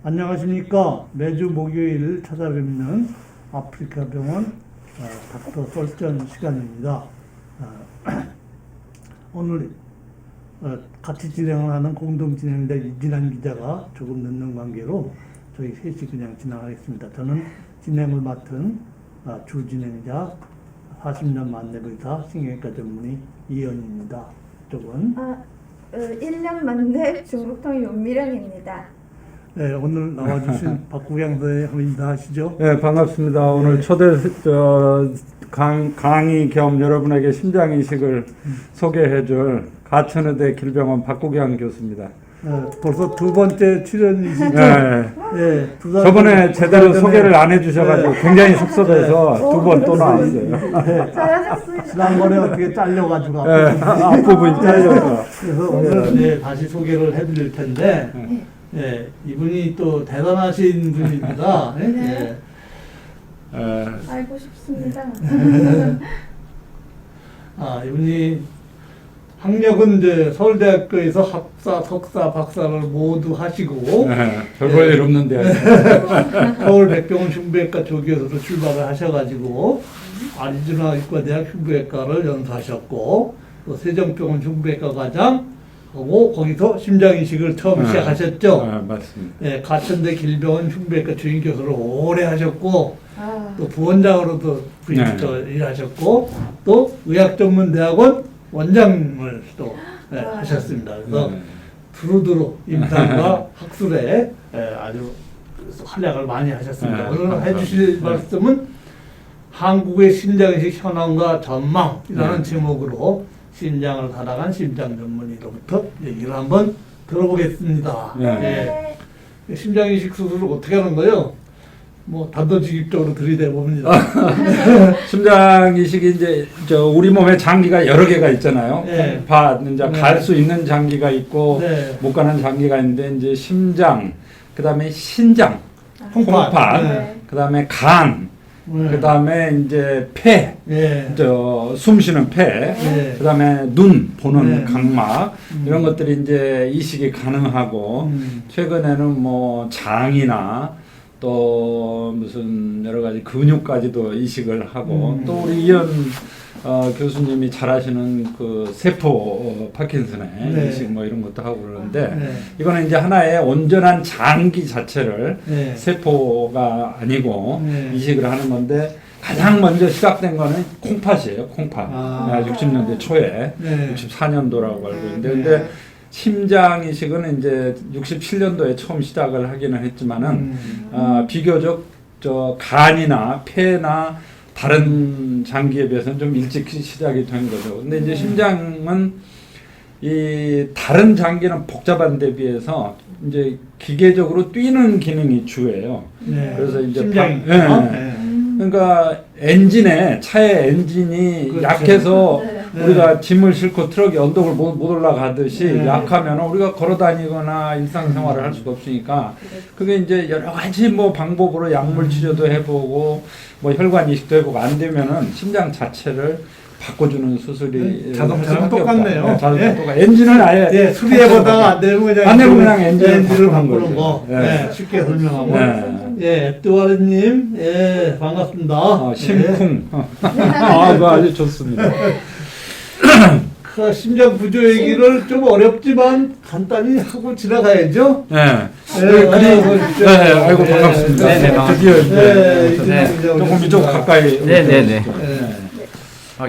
안녕하십니까. 매주 목요일 찾아뵙는 아프리카 병원 닥터 설전 시간입니다. 오늘 같이 진행을 하는 공동 진행자 이진환 기자가 조금 늦는 관계로 저희 셋이 그냥 진행하겠습니다. 저는 진행을 맡은 주 진행자 40년 만렙의사 신경외과 전문의 이현입니다. 쪽은 1년 만렙 중국통 윤미령입니다. 네, 오늘 나와주신 박구경 선생님 한번 인사하시죠. 네, 반갑습니다. 오늘 초대 강의 겸 여러분에게 심장이식을 소개해줄 가천의대 길병원 박구경 교수입니다. 벌써 두 번째 출연이시죠? 네. 네, 저번에 제대로 소개를 안 해주셔가지고 굉장히 섭섭해서 두 번 또 나왔어요. 잘하셨습니다. 지난번에 어떻게 잘려가지고 앞부분이 잘려서. 그래서 오늘 다시 소개를 해드릴 텐데 이분이 또 대단하신 분입니다. 네. 알고 싶습니다. 이분이 학력은 이제 서울대학교에서 학사, 석사, 박사를 모두 하시고 별볼 일 없는데 서울 백병원 흉부외과 조교수로 출발을 하셔가지고 아리조나 의과대학 흉부외과를 연수하셨고 또 세종병원 흉부외과 과장 하고 거기서 심장이식을 처음 시작하셨죠. 맞습니다. 네, 가천대 길병원 흉부외과 주임교수를 오래 하셨고 또 부원장으로도 일하셨고 또 의학전문대학원 원장을 또 하셨습니다. 그래서 두루두루 임상과 학술에 아주 활약을 많이 하셨습니다. 오늘 해주실 말씀은 한국의 심장이식 현황과 전망이라는 제목으로 심장을 살아간 심장 전문의로부터 얘기를 한번 들어보겠습니다. 심장이식 수술을 어떻게 하는 거예요? 뭐 단도직입적으로 들이대 봅니다. 심장이식이 이제 우리 몸에 장기가 여러 개가 있잖아요. 네. 이제 갈 수 있는 장기가 있고 못 가는 장기가 있는데 이제 심장, 그다음에 신장, 홍판, 그다음에 간, 그다음에 이제 폐, 숨 쉬는 폐, 그다음에 눈 보는 각막 이런 것들이 이제 이식이 가능하고 최근에는 뭐 장이나 또 무슨 여러 가지 근육까지도 이식을 하고 또 우리 이현 교수님이 잘 하시는 그 세포 파킨슨의 이식 뭐 이런 것도 하고 그러는데 이거는 이제 하나의 온전한 장기 자체를 세포가 아니고 이식을 하는 건데 가장 먼저 시작된 거는 콩팥이에요. 콩팥. 60년대 초에 64년도라고 알고 있는데 근데 심장 이식은 이제 67년도에 처음 시작을 하기는 했지만은 비교적 간이나 폐나 다른 장기에 비해서는 좀 일찍 시작이 된 거죠. 근데 이제 심장은 이 다른 장기는 복잡한 데 비해서 이제 기계적으로 뛰는 기능이 주예요. 그래서 이제 심장이 그러니까 차의 엔진이 그렇죠. 약해서 우리가 짐을 싣고 트럭이 언덕을 못 올라가듯이 약하면 우리가 걸어 다니거나 일상생활을 할 수가 없으니까 그게 이제 여러 가지 뭐 방법으로 약물 치료도 해보고 뭐 혈관 이식도 해보고 안 되면은 심장 자체를 바꿔주는 수술이 자동차랑 똑같네요. 자동차 똑같. 엔진을 아예 수리해보다가 안 되면 그냥 엔진을 바꾸는 거. 쉽게 설명하고. 뚜아르님, 반갑습니다. 심쿵. 그거 아주 좋습니다. 그 심장 구조 얘기를 좀 어렵지만 간단히 하고 지나가야죠. 아이고 반갑습니다. 드디어 이제 조금 이쪽 가까이.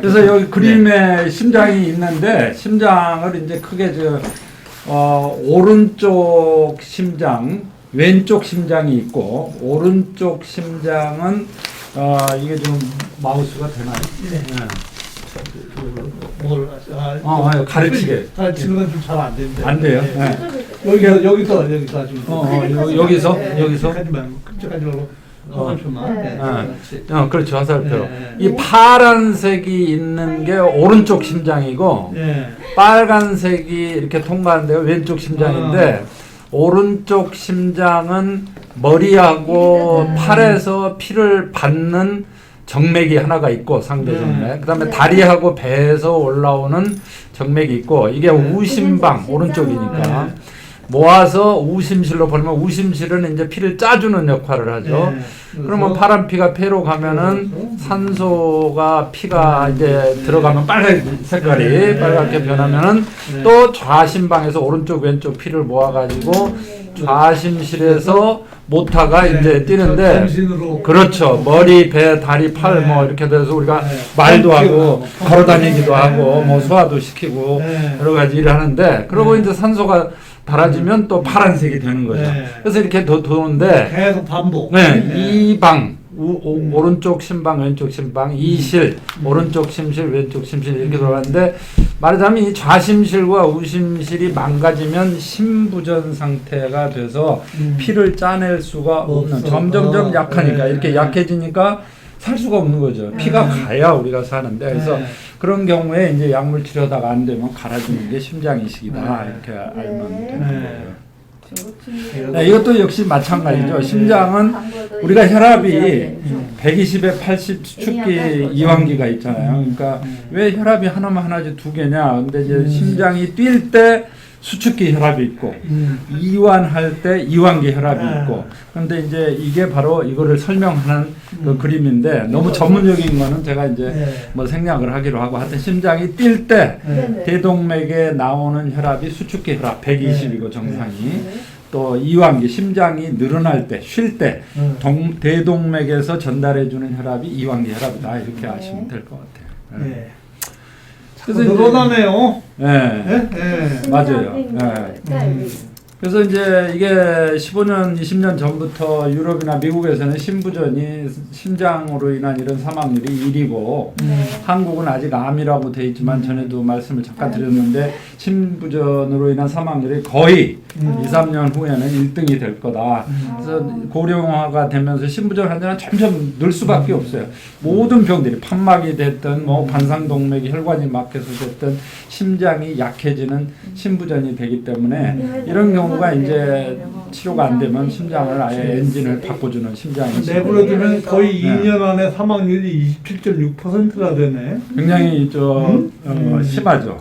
그래서 여기 그림에 심장이 있는데 심장을 이제 크게 오른쪽 심장, 왼쪽 심장이 있고 오른쪽 심장은 이게 좀 마우스가 되나요? 가르치는 건 좀 잘 안 되는데. 안 돼요. 여기서 하시면 여기서 하지 말고 그쪽까지 말고 화살표만. 그렇죠. 화살표. 이 파란색이 있는 게 오른쪽 심장이고 빨간색이 이렇게 통과하는 데가 왼쪽 심장인데 오른쪽 심장은 머리하고 팔에서 피를 받는 정맥이 하나가 있고 상대 정맥. 그다음에 다리하고 배에서 올라오는 정맥이 있고 이게 우심방 오른쪽이니까 모아서 우심실로 보내면 우심실은 이제 피를 짜주는 역할을 하죠. 그러면 파란 피가 폐로 가면은 산소가 피가 이제 들어가면 빨간 색깔이 빨갛게 변하면은 또 좌심방에서 오른쪽 왼쪽 피를 모아가지고 좌심실에서 모타가 이제 뛰는데 정신으로. 그렇죠. 머리, 배, 다리, 팔 뭐 이렇게 돼서 우리가 말도 하고 걸어다니기도 하고 뭐 소화도 시키고 여러 가지 일을 하는데 그러고 이제 산소가 달아지면 또 파란색이 되는 거죠. 그래서 이렇게 도는데 계속 반복. 이방 오른쪽 심방 왼쪽 심방 이실 오른쪽 심실 왼쪽 심실 이렇게 돌아가는데 말하자면 이 좌심실과 우심실이 망가지면 심부전 상태가 돼서 피를 짜낼 수가 없는 점점점 약하니까 이렇게 약해지니까 살 수가 없는 거죠. 피가 가야 우리가 사는데 그래서 그런 경우에 이제 약물 치료다가 안 되면 갈아주는 게 심장 이식이다 이렇게 알면 되는 거예요. 네, 이것도 역시 마찬가지죠. 심장은 우리가 혈압이 120에 80 수축기 이완기가 있잖아요. 그러니까 왜 혈압이 하나만 하나지 두 개냐? 근데 이제 심장이 뛸 때 수축기 혈압이 있고 이완할 때 이완기 혈압이 있고 그런데 이제 이게 바로 이거를 설명하는 그 그림인데 너무 전문적인 거는 제가 이제 뭐 생략을 하기로 하고 하여튼 심장이 뛸 때 대동맥에 나오는 혈압이 수축기 혈압 120이고 정상이 또 이완기 심장이 늘어날 때 쉴 때 대동맥에서 전달해주는 혈압이 이완기 혈압이다 이렇게 아시면 될 것 같아요. 네. 그래서 늘어나네요. 네, 맞아요. 그래서 이제 이게 15년, 20년 전부터 유럽이나 미국에서는 심부전이 심장으로 인한 이런 사망률이 1위고 한국은 아직 암이라고 돼 있지만 전에도 말씀을 잠깐 드렸는데 심부전으로 인한 사망률이 거의 2, 3년 후에는 1등이 될 거다. 그래서 고령화가 되면서 심부전 환자는 점점 늘 수밖에 없어요. 모든 병들이 판막이 됐든 뭐 관상동맥이 혈관이 막혀서 됐든 심장이 약해지는 심부전이 되기 때문에 이런 경우가 이제 치료가 안 되면 심장을 아예 엔진을 바꿔주는 심장이 내버려두면 거의 2년 안에 사망률이 27.6%나 되네. 굉장히 심하죠.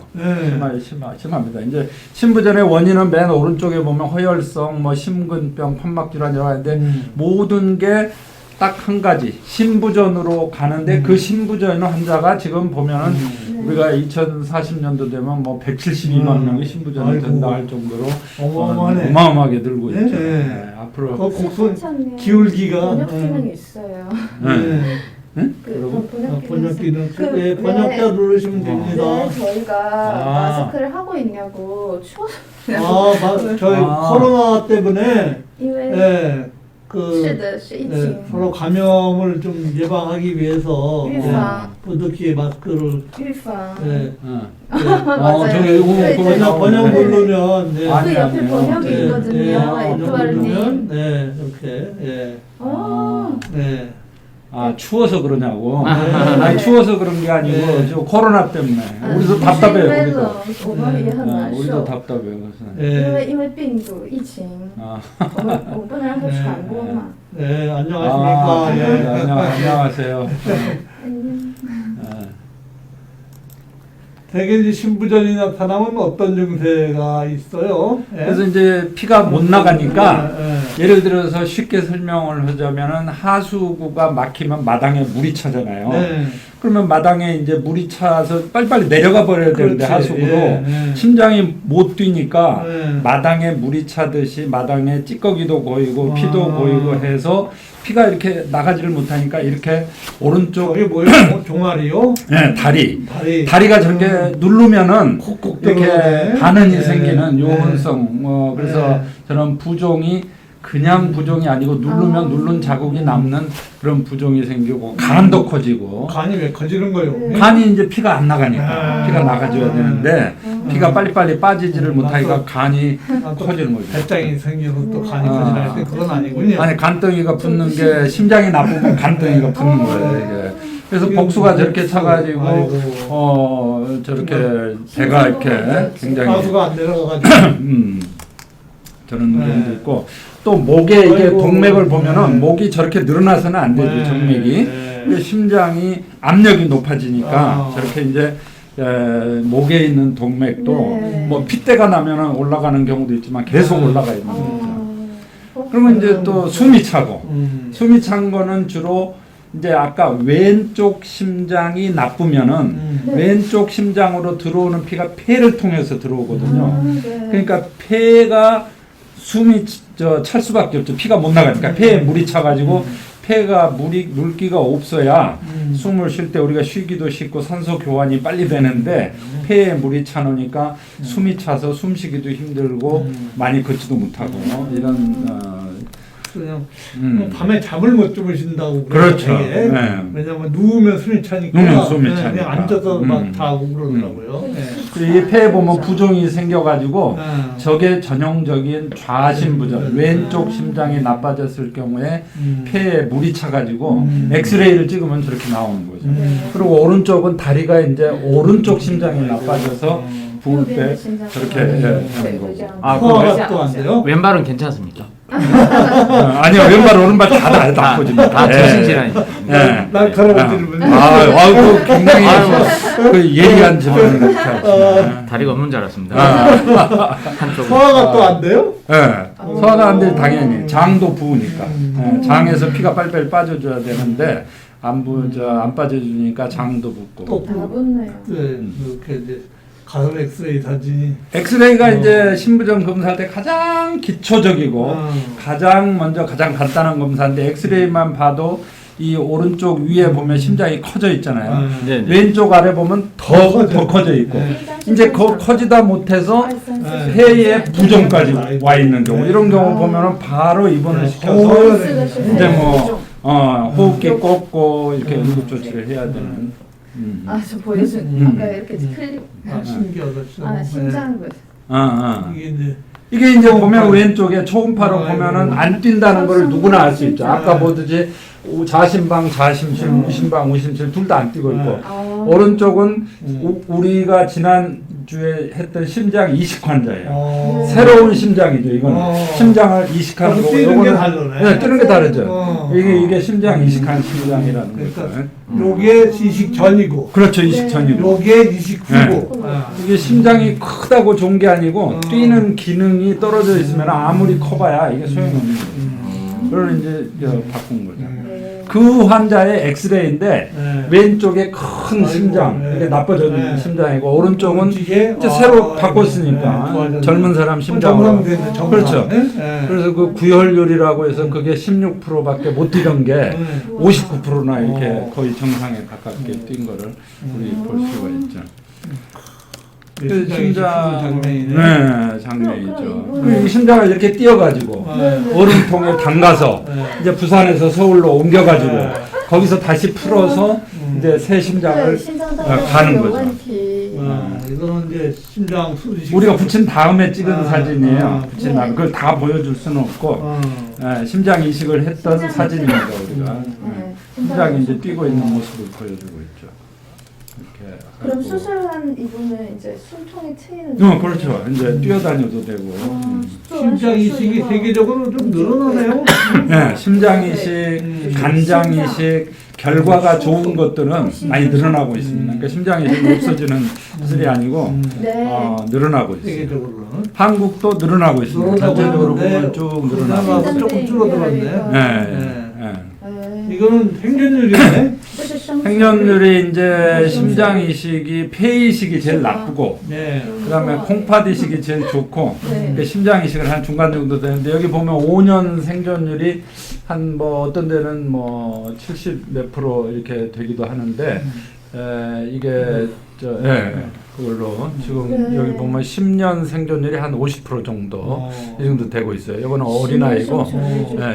심합니다. 이제 심부전의 원인은 맨 오른쪽에 보면 허혈성, 뭐 심근병, 판막질환 여러 가지인데 모든 게 딱 한 가지 심부전으로 가는데 그 심부전 환자가 지금 보면은 우리가 2040년도 되면 뭐 172만 명이 심부전이 된다 할 정도로 어마어마하게 늘고 있죠. 앞으로 곡선 기울기가 번역 기능이 있어요. 번역 기능. 번역자 누르시면 됩니다. 저희가 마스크를 하고 있냐고 추워서. 저희 코로나 때문에 서로 감염을 좀 예방하기 위해서 부득이 마스크를 번역 누르면 그 옆에 번역이 있거든요. 에투아르님. 이렇게 추워서 그러냐고. 아니 추워서 그런 게 아니고 저 코로나 때문에 우리도 답답해요. 우리도 답답해요. 그래서. 因为病毒疫情，我不能让它传播嘛。 네, 안녕하십니까. 안녕하세요. 대개 심부전이 나타나면 어떤 증세가 있어요? 그래서 이제 피가 못 나가니까 예를 들어서 쉽게 설명을 하자면은 하수구가 막히면 마당에 물이 차잖아요. 그러면 마당에 이제 물이 차서 빨리빨리 내려가 버려야 되는데 하수구로 심장이 못 뛰니까 마당에 물이 차듯이 마당에 찌꺼기도 고이고 피도 고이고 해서 피가 이렇게 나가지를 못하니까 이렇게 오른쪽 저게 뭐예요? 종아리요? 네, 다리가 저렇게 누르면은 이렇게 반응이 생기는 요원성 그래서 저런 부종이 그냥 부종이 아니고 누르면 누른 자국이 남는 그런 부종이 생기고 간도 커지고. 간이 왜 커지는 거예요? 간이 이제 피가 안 나가니까 피가 나가줘야 되는데 피가 빨리빨리 빠지지를 못하니까 간이 커지는 거죠. 배짱이 생겨서 또 간이 커지나 때 그건 아니군요. 아니 간덩이가 붙는 게 심장이 나쁘면 간덩이가 붙는 거예요. 이게. 그래서 복수가 저렇게 차가지고 저렇게 배가 이렇게 굉장히 가수가 안 내려가가지고 저런 경우도 있고 또 목에 이게 동맥을 보면은 목이 저렇게 늘어나서는 안 되죠. 정맥이. 심장이 압력이 높아지니까 저렇게 이제 목에 있는 동맥도 네. 뭐 핏대가 나면은 올라가는 경우도 있지만 계속 올라가 있는 거죠. 그러면 이제 또 숨이 차고 숨이 찬 거는 주로 이제 아까 왼쪽 심장이 나쁘면은 네. 왼쪽 심장으로 들어오는 피가 폐를 통해서 들어오거든요. 네. 그러니까 폐가 숨이 찰 수밖에 없죠. 피가 못 나가니까 폐에 물이 차가지고 폐가 물기가 없어야 숨을 쉴 때 우리가 쉬기도 쉽고 산소 교환이 빨리 되는데 폐에 물이 차놓으니까 숨이 차서 숨쉬기도 힘들고 많이 걷지도 못하고 이런 그냥 밤에 잠을 못 주무신다고 그렇죠. 되게. 네. 왜냐면 누우면 숨이 차니까. 누우면 숨이 네, 차니까. 그냥 앉아서 막 자고 그러더라고요. 네. 그리고 이 폐에 보면 부종이 생겨가지고 네. 저게 전형적인 좌심부전 왼쪽 심장이 나빠졌을 경우에 폐에 물이 차가지고 엑스레이를 찍으면 저렇게 나오는 거죠. 그리고 오른쪽은 다리가 이제 오른쪽 심장이 나빠져서 부을 때 저렇게 하는 거고. 소화가 또 안 돼요? 왼발은 괜찮습니까? 아니요, 왼발 오른발 다 나빠집니다. 다 정신질환이죠. 날카로워지는 아이고 굉장히 그 예리한 질문을 이렇게 하시네. 다리가 없는 줄 알았습니다. 한쪽. 소화가 또 안 돼요? 네, 소화가 안 돼 당연히 장도 부으니까 장에서 피가 빨리빨리 빠져줘야 되는데 안 빠져주니까 장도 붓고. 또 다 붙네요. 네, 이렇게 이제 가슴 엑스레이 사진이. 엑스레이가 이제 신부전 검사할 때 가장 기초적이고 가장 간단한 검사인데 엑스레이만 봐도 이 오른쪽 위에 보면 심장이 커져 있잖아요. 네, 네. 왼쪽 아래 보면 더 커져 있고 이제 커지다 못해서 폐에 부종까지 와 있는 경우 이런 경우 보면은 바로 입원을 시켜서 이제 뭐 호흡기 꺾고 이렇게 응급 조치를 해야 되는. 저 보여준 아까 이렇게 클립. 신기하다. 심장 그. 이게 이제 이게 보면 왼쪽에 초음파로 보면은 안 뛴다는 걸 누구나 알 수 있죠. 아까 보듯이 좌심방, 좌심실, 우심방, 우심실 둘 다 안 뛰고 있고 오른쪽은 우리가 지난주에 했던 심장 이식 환자예요. 새로운 심장이죠. 이건 심장을 이식하는 거고 뛰는 게 다르네. 네, 뛰는 게 다르죠. 이게 심장 이식한 심장이라는 거죠. 요게 이식 전이고. 그렇죠. 이식 전이고. 요게 이식 후고. 이게 심장이 크다고 좋은 게 아니고 뛰는 기능이 떨어져 있으면 아무리 커봐야 이게 소용없는 거예요. 그걸 이제 바꾼 거죠. 그 환자의 엑스레이인데 왼쪽에 큰 심장, 이게 나빠진 심장이고 오른쪽은 이제 새로 바꿨으니까 젊은 사람 심장으로. 그렇죠. 그래서 그 구혈률이라고 해서 그게 16%밖에 못 뛰던 게 59%나 이렇게 거의 정상에 가깝게 뛴 거를 우리 볼 수가 있죠. 그 심장 장면이죠. 그 심장을 이렇게 띄어가지고 얼음통에 담가서 이제 부산에서 서울로 옮겨가지고 거기서 다시 풀어서 이제 새 심장을 가는 거죠. 이거는 이제 심장 수식. 우리가 붙인 다음에 찍은 사진이에요. 붙인 다음 그걸 다 보여줄 수는 없고 심장 이식을 했던 사진입니다. 우리가 심장이 이제 뛰고 있는 모습을 보여주고 있죠. 이렇게. 그럼 수술한 이분은 이제 숨통이 트이는. 그렇죠. 이제 뛰어다녀도 되고. 심장 이식이 세계적으로 좀 늘어나네요. 네, 심장 이식, 간장 이식, 결과가 좋은 것들은 많이 늘어나고 있습니다. 그러니까 심장 이식이 없어지는 것이 아니고 늘어나고 있어요. 세계적으로는. 한국도 늘어나고 있습니다. 전체적으로 보면 쭉 늘어나고 있어요. 조금 줄어들었네. 네. 이거는 생존율이네. 생존율이 이제 심장 이식이 폐 이식이 제일 나쁘고 그다음에 콩팥 이식이 제일 좋고 그러니까 심장 이식을 한 중간 정도 되는데 여기 보면 5년 생존율이 한 뭐 어떤 데는 뭐 70 몇 프로 이렇게 되기도 하는데 이게 그걸로 지금 여기 보면 10년 생존율이 한 50% 정도 이 정도 되고 있어요. 이거는 어린아이고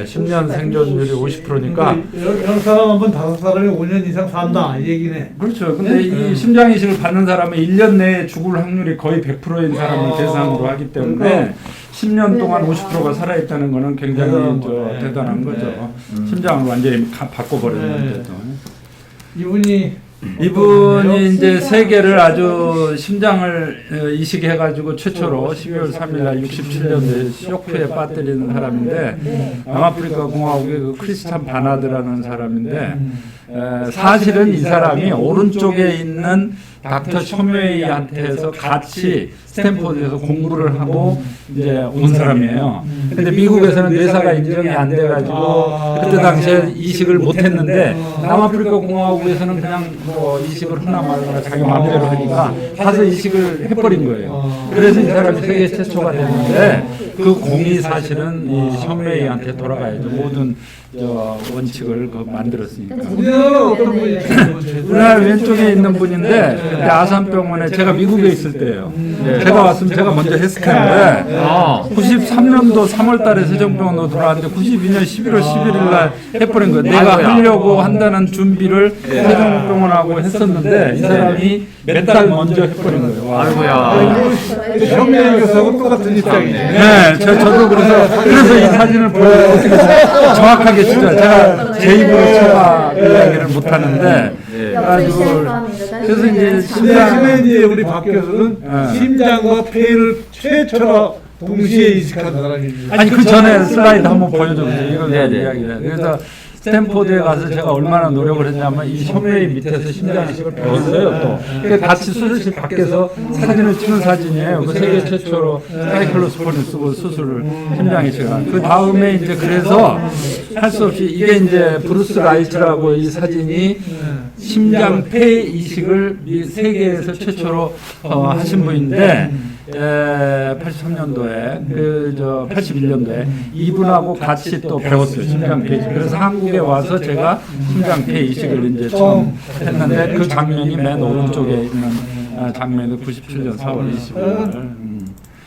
10년 생존율이 50%니까 여러 사람 한번 5사람이 5년 이상 산다 이 얘기네. 그렇죠. 근데 이 심장 이식을 받는 사람은 1년 내에 죽을 확률이 거의 100%인 사람을 대상으로 하기 때문에 10년 동안 50%가 살아있다는 거는 굉장히 대단한 거죠. 심장을 완전히 바꿔버리는 거죠. 이분이 이제 세계를 아주 심장을 이식해가지고 최초로 12월 3일 67년도에 쇼크에 빠뜨리는 사람인데 남아프리카 공화국의 그 크리스찬 바나드라는 사람인데 사실은 이 사람이 오른쪽에 있는 닥터 션웨이한테서 같이 스탠포드에서 공부를 하고 이제 온 사람이에요. 근데 미국에서는 뇌사가 인정이 안 돼가지고 그때 당시에 이식을 못했는데 남아프리카 공화국에서는 그냥 뭐 이식을 하나 말거나 자기 마음대로 하니까 가서 이식을 해버린 거예요. 그래서 이 사람이 세계 최초가 됐는데 그 공이 사실은 이 션웨이한테 돌아가야죠. 모든 원칙을 만들었으니까. 우리나라 왼쪽에 있는 분인데 그때 아산병원에 제가 미국에 있을 때예요. 제가 왔으면 제가 먼저 했을 텐데 93년도 3월달에 세종병원으로 돌아왔는데 92년 11월 11일 날 해버린 거예요. 내가 하려고 한다는 준비를 세종병원하고 했었는데 이 사람이 몇 달 먼저 해버린 거예요. 아이고야. 현명 교수하고 똑같은 입장이에요. 네, 저도 그래서 이 사진을 보고 어떻게 정확하게 진짜 제가 제 입으로 제가 이야기를 못 하는데 그래서 이제 심장은 이제 우리 박 교수는 심장과 폐를 최초로 동시에 이식한 사람입니다. 아니 그 전에 슬라이드 한번 보여줘보세요. 이걸 이야기해요. 그래서 스탠포드에 가서 제가 얼마나 노력을 했냐면 이 션웨이 밑에서 심장이식을 배웠어요. 또 그러니까 같이 수술실 밖에서 사진을 찍은 사진이에요. 그 세계 최초로 사이클로스폰을 쓰고 수술을 심장이식을 한. 그 다음에 이제 그래서 할 수 없이 이게 이제 브루스 라이트라고 이 사진이 심장 폐 이식을 세계에서 최초로 하신 분인데 83년도에 81년도에 이분하고 같이 또 배웠어요. 심장 폐 이식. 그래서 한국에 와서 제가 심장 폐 이식을 이제 처음 했는데 그 장면이 맨 오른쪽에 있는 장면이 97년 4월 25일.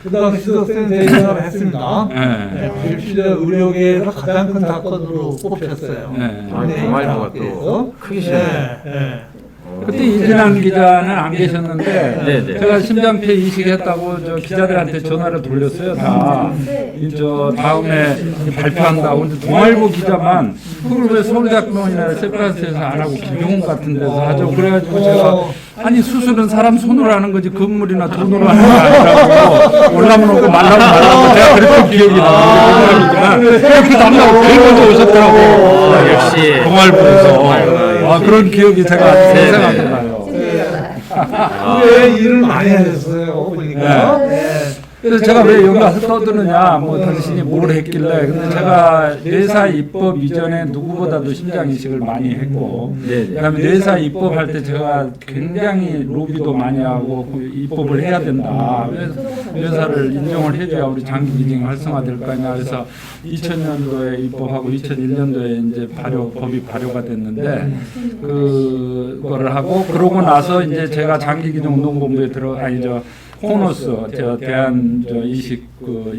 그 당시도 센세이션을 했습니다. 네. 97년 의료계에서 가장 큰 사건으로 꼽혔어요. 네. 동아일보가 또 크게 실었네. 그때 이진환 기자는 안 계셨는데 네네. 제가 심장폐 이식했다고 저 기자들한테 전화를 돌렸어요. 다. 저 다음에 발표한다고. 근데 동아일보 기자만 그걸 왜 서울대학병원이나 샌프란시스코에서 안 하고 김용훈 같은 데서 하죠. 그래가지고 제가 아니 수술은 사람 손으로 하는 거지 건물이나 돈으로 하는 거 아니라고 올라면 오고 말라면 말라고 제가 그랬던 기억이 나요. 그 남자가 제일 먼저 오셨더라고. 역시 동아일보에서. 그런 기억이 제가 생생하게 나요. 왜 일을 많이 하셨어요? 보니까. 그래서 제가 왜 여기 와서 떠드느냐, 뭐 당신이 뭘 했길래. 근데 제가 뇌사 입법 이전에 누구보다도 심장 이식을 많이 했고, 그다음에 뇌사 입법할 때 제가 굉장히 로비도 많이 하고 입법을 해야 된다. 그래서 뇌사를 인정을 해줘야 우리 장기 기증이 활성화될 거 아니야. 그래서 2000년도에 입법하고 2001년도에 이제 법이 발효가 됐는데 그거를 하고 그러고 나서 이제 제가 장기 기증 운동본부에 호노스 대한 이식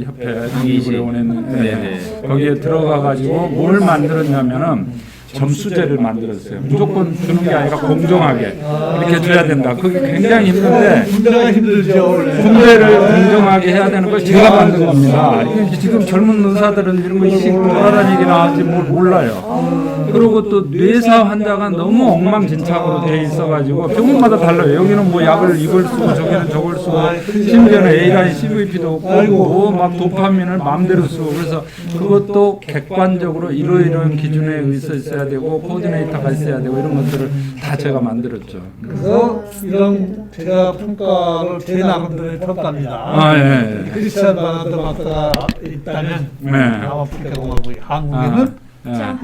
협회 독립을 원했는데 거기에 들어가 가지고 뭘 만들었냐면은 점수제를 만들었어요. 무조건 주는 게 아니라 공정하게 이렇게 줘야 된다. 그게 굉장히 힘든데 군대가 힘들죠. 군대를 공정하게 해야 되는 걸 제가 만든 겁니다. 이게 지금 젊은 의사들은 이런 거 이식 돌아다니기나 하지 뭘 몰라요. 그리고 또 뇌사 환자가 너무 엉망진창으로 돼 있어가지고 병원마다 달라요. 여기는 뭐 약을 이걸 쓰고 저기는 저걸 쓰고 심지어는 A라인 CVP도 없고 막 도파민을 마음대로 쓰고 그래서 그것도 객관적으로 이러이러한 기준에 있어야 되고 코디네이터가 있어야 되고 이런 것들을 다 제가 만들었죠. 그래서 이런 제가 평가를 제 나름대로의 평가입니다. 예. 크리스찬 바나드 박사가 있다면 남아프리카 공화국 한국에는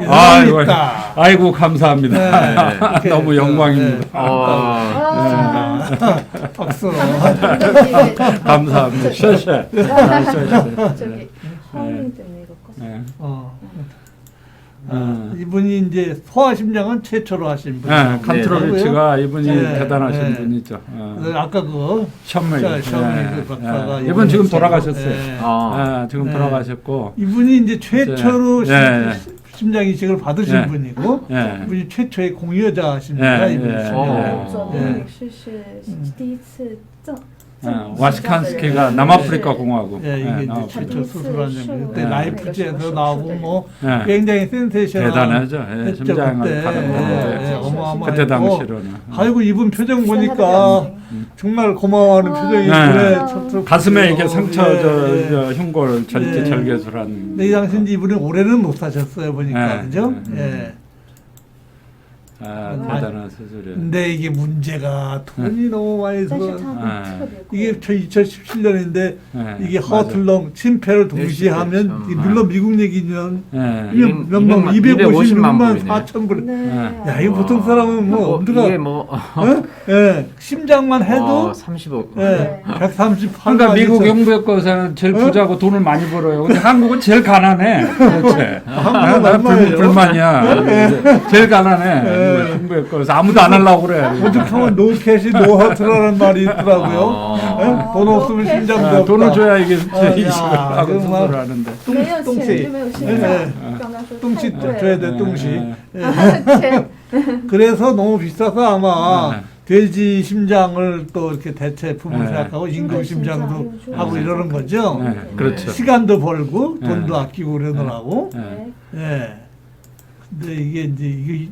아이고, 아이고 감사합니다. 네. 너무 영광입니다. 박수. 감사합니다. 쉐쉐. 저기 화음이 때문에 이거 껐어. 이분이 이제 소아심장은 최초로 하신 분이에요. 칸트로비치가 이분이 대단하신 분이죠. 아까 그 션웨이 박사가 이분 지금 돌아가셨어요. 지금 돌아가셨고 이분이 이제 최초로 심장 이식을 받으신 분이고 이분이 최초의 공유자십니다. 이분이. 是第一次正 와시칸스키가 남아프리카 공화국. 이게 이제 최초 수술한 장 그때 라이프지에서 나오고 뭐 굉장히 센세이션한 대단하죠. 심장을 받았는데 어마어마하고 그때 당시로는. 아이고 이분 표정 보니까 정말 고마워하는 표정이 가슴에 이렇게 상처 흉골 절개술한. 근데 이 당시 이분이 올해는 못 사셨어요 보니까 그죠? 대단한 수술이에요. 근데 이게 문제가 돈이 너무 많이 但是 들어. 它特别贵。 이게 2017년인데 이게 맞아. 허틀렁 침패를 동시에 하면 물론 미국 얘기는 예. 몇만 256만 256만 4천 불. 네. 야 이거 보통 사람은 뭐 엄두가 이게 뭐 예, 심장만 해도 35. 예, 138만. 그러니까 미국 영부외과의사는 제일 부자고 돈을 많이 벌어요. 근데 한국은 제일 가난해. 도대체. 한국은 나 얼마예요? 불만이야. 제일 가난해. 영부외과의사 아무도 안 하려고 그래. 오죽하면 노캐시 노허트라는 말이 있더라고요. 예? 돈 없으면 심장도 없다. 돈을 줘야 이게 야, 이식을 하고 이거 막 수술을 하는데. 没有钱 똥치. 就没有心脏。 네. 刚刚说 똥치 太贵 줘야 了。 돼, 똥치. 아, 钱 그래서 너무 비싸서 아마 네. 돼지 심장을 또 이렇게 대체품을 네. 생각하고 인공 심장도 네. 하고 이러는 거죠. 네, 그렇죠. 시간도 벌고 돈도 네. 아끼고 그러더라고. 네. 예. 근데 이게 이제 이게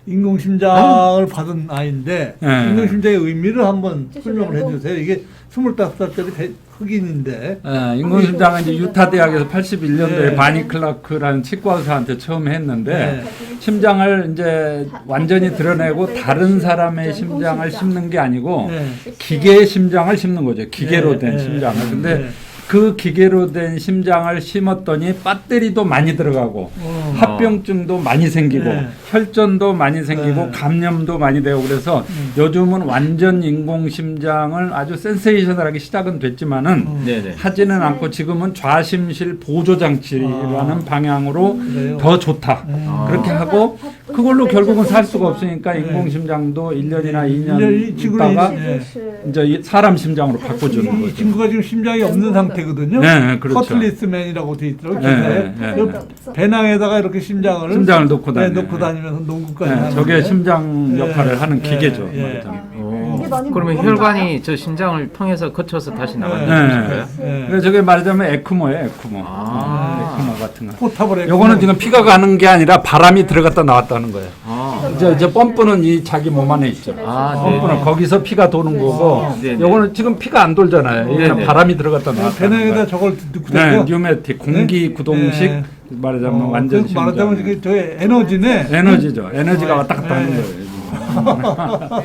인공 심장을 받은 아이인데 네. 인공 심장의 의미를 한번 저 설명을 말고. 해주세요. 이게 25살짜리 흑인인데 인공심장은 이제 유타 대학에서 81년도에 네. 바니 클라크라는 치과 의사한테 처음 했는데 네. 심장을 이제 완전히 드러내고 다른 사람의 심장을 심는 게 아니고 네. 기계의 심장을 심는 거죠. 기계로 네, 된 네. 심장을. 근데 네. 그 기계로 된 심장을 심었더니 배터리도 많이 들어가고 합병증도 많이 생기고 네. 혈전도 많이 생기고 네. 감염도 많이 되고 그래서 요즘은 완전 인공 심장을 아주 센세이셔널하게 시작은 됐지만은 네네. 하지는 않고 지금은 좌심실 보조 장치라는 방향으로 그래요? 더 좋다. 그렇게 하고 그걸로 결국은 살 수가 없으니까 네. 인공 심장도 1년이나 2년 1년 지금 있다가 네. 이제 이 사람 심장으로 바꿔주는 이 거죠. 친구가 지금 심장이 없는 상태거든요. 네, 그렇죠. 커틀리스맨이라고 돼 있더라고요. 네, 기사에. 네, 그 배낭에다가 이렇게 심장을 놓고 네, 다녀요. 놓고 다니면서 농구까지 네, 하는 저게 건데. 심장 역할을 하는 네, 기계죠. 네, 말하자면. 이게 많이 그러면 무겁나요? 혈관이 저 심장을 통해서 거쳐서 다시 나가는 네. 거예요? 그래서 저게 말하자면 에크모예요, 에크모. 아. 에크모 같은 거. 포탑을 했고. 요거는 지금 피가 가는 게 아니라 바람이 들어갔다 나왔다는 거예요. 아. 이제 펌프는 이 자기 몸 안에 있죠. 아, 펌프는 네. 거기서 피가 도는 거고, 네, 네. 요거는 지금 피가 안 돌잖아요. 이게 네, 네. 바람이 들어갔다 나왔다는 배낭에다 거예요. 저걸 넣고 네, 다녀. 뉴매틱 공기 네? 구동식 네. 말하자면 완전 그 말하자면 심장. 이게 저의 에너지네. 에너지죠. 에너지가 네. 왔다 갔다 하는 네. 거예요.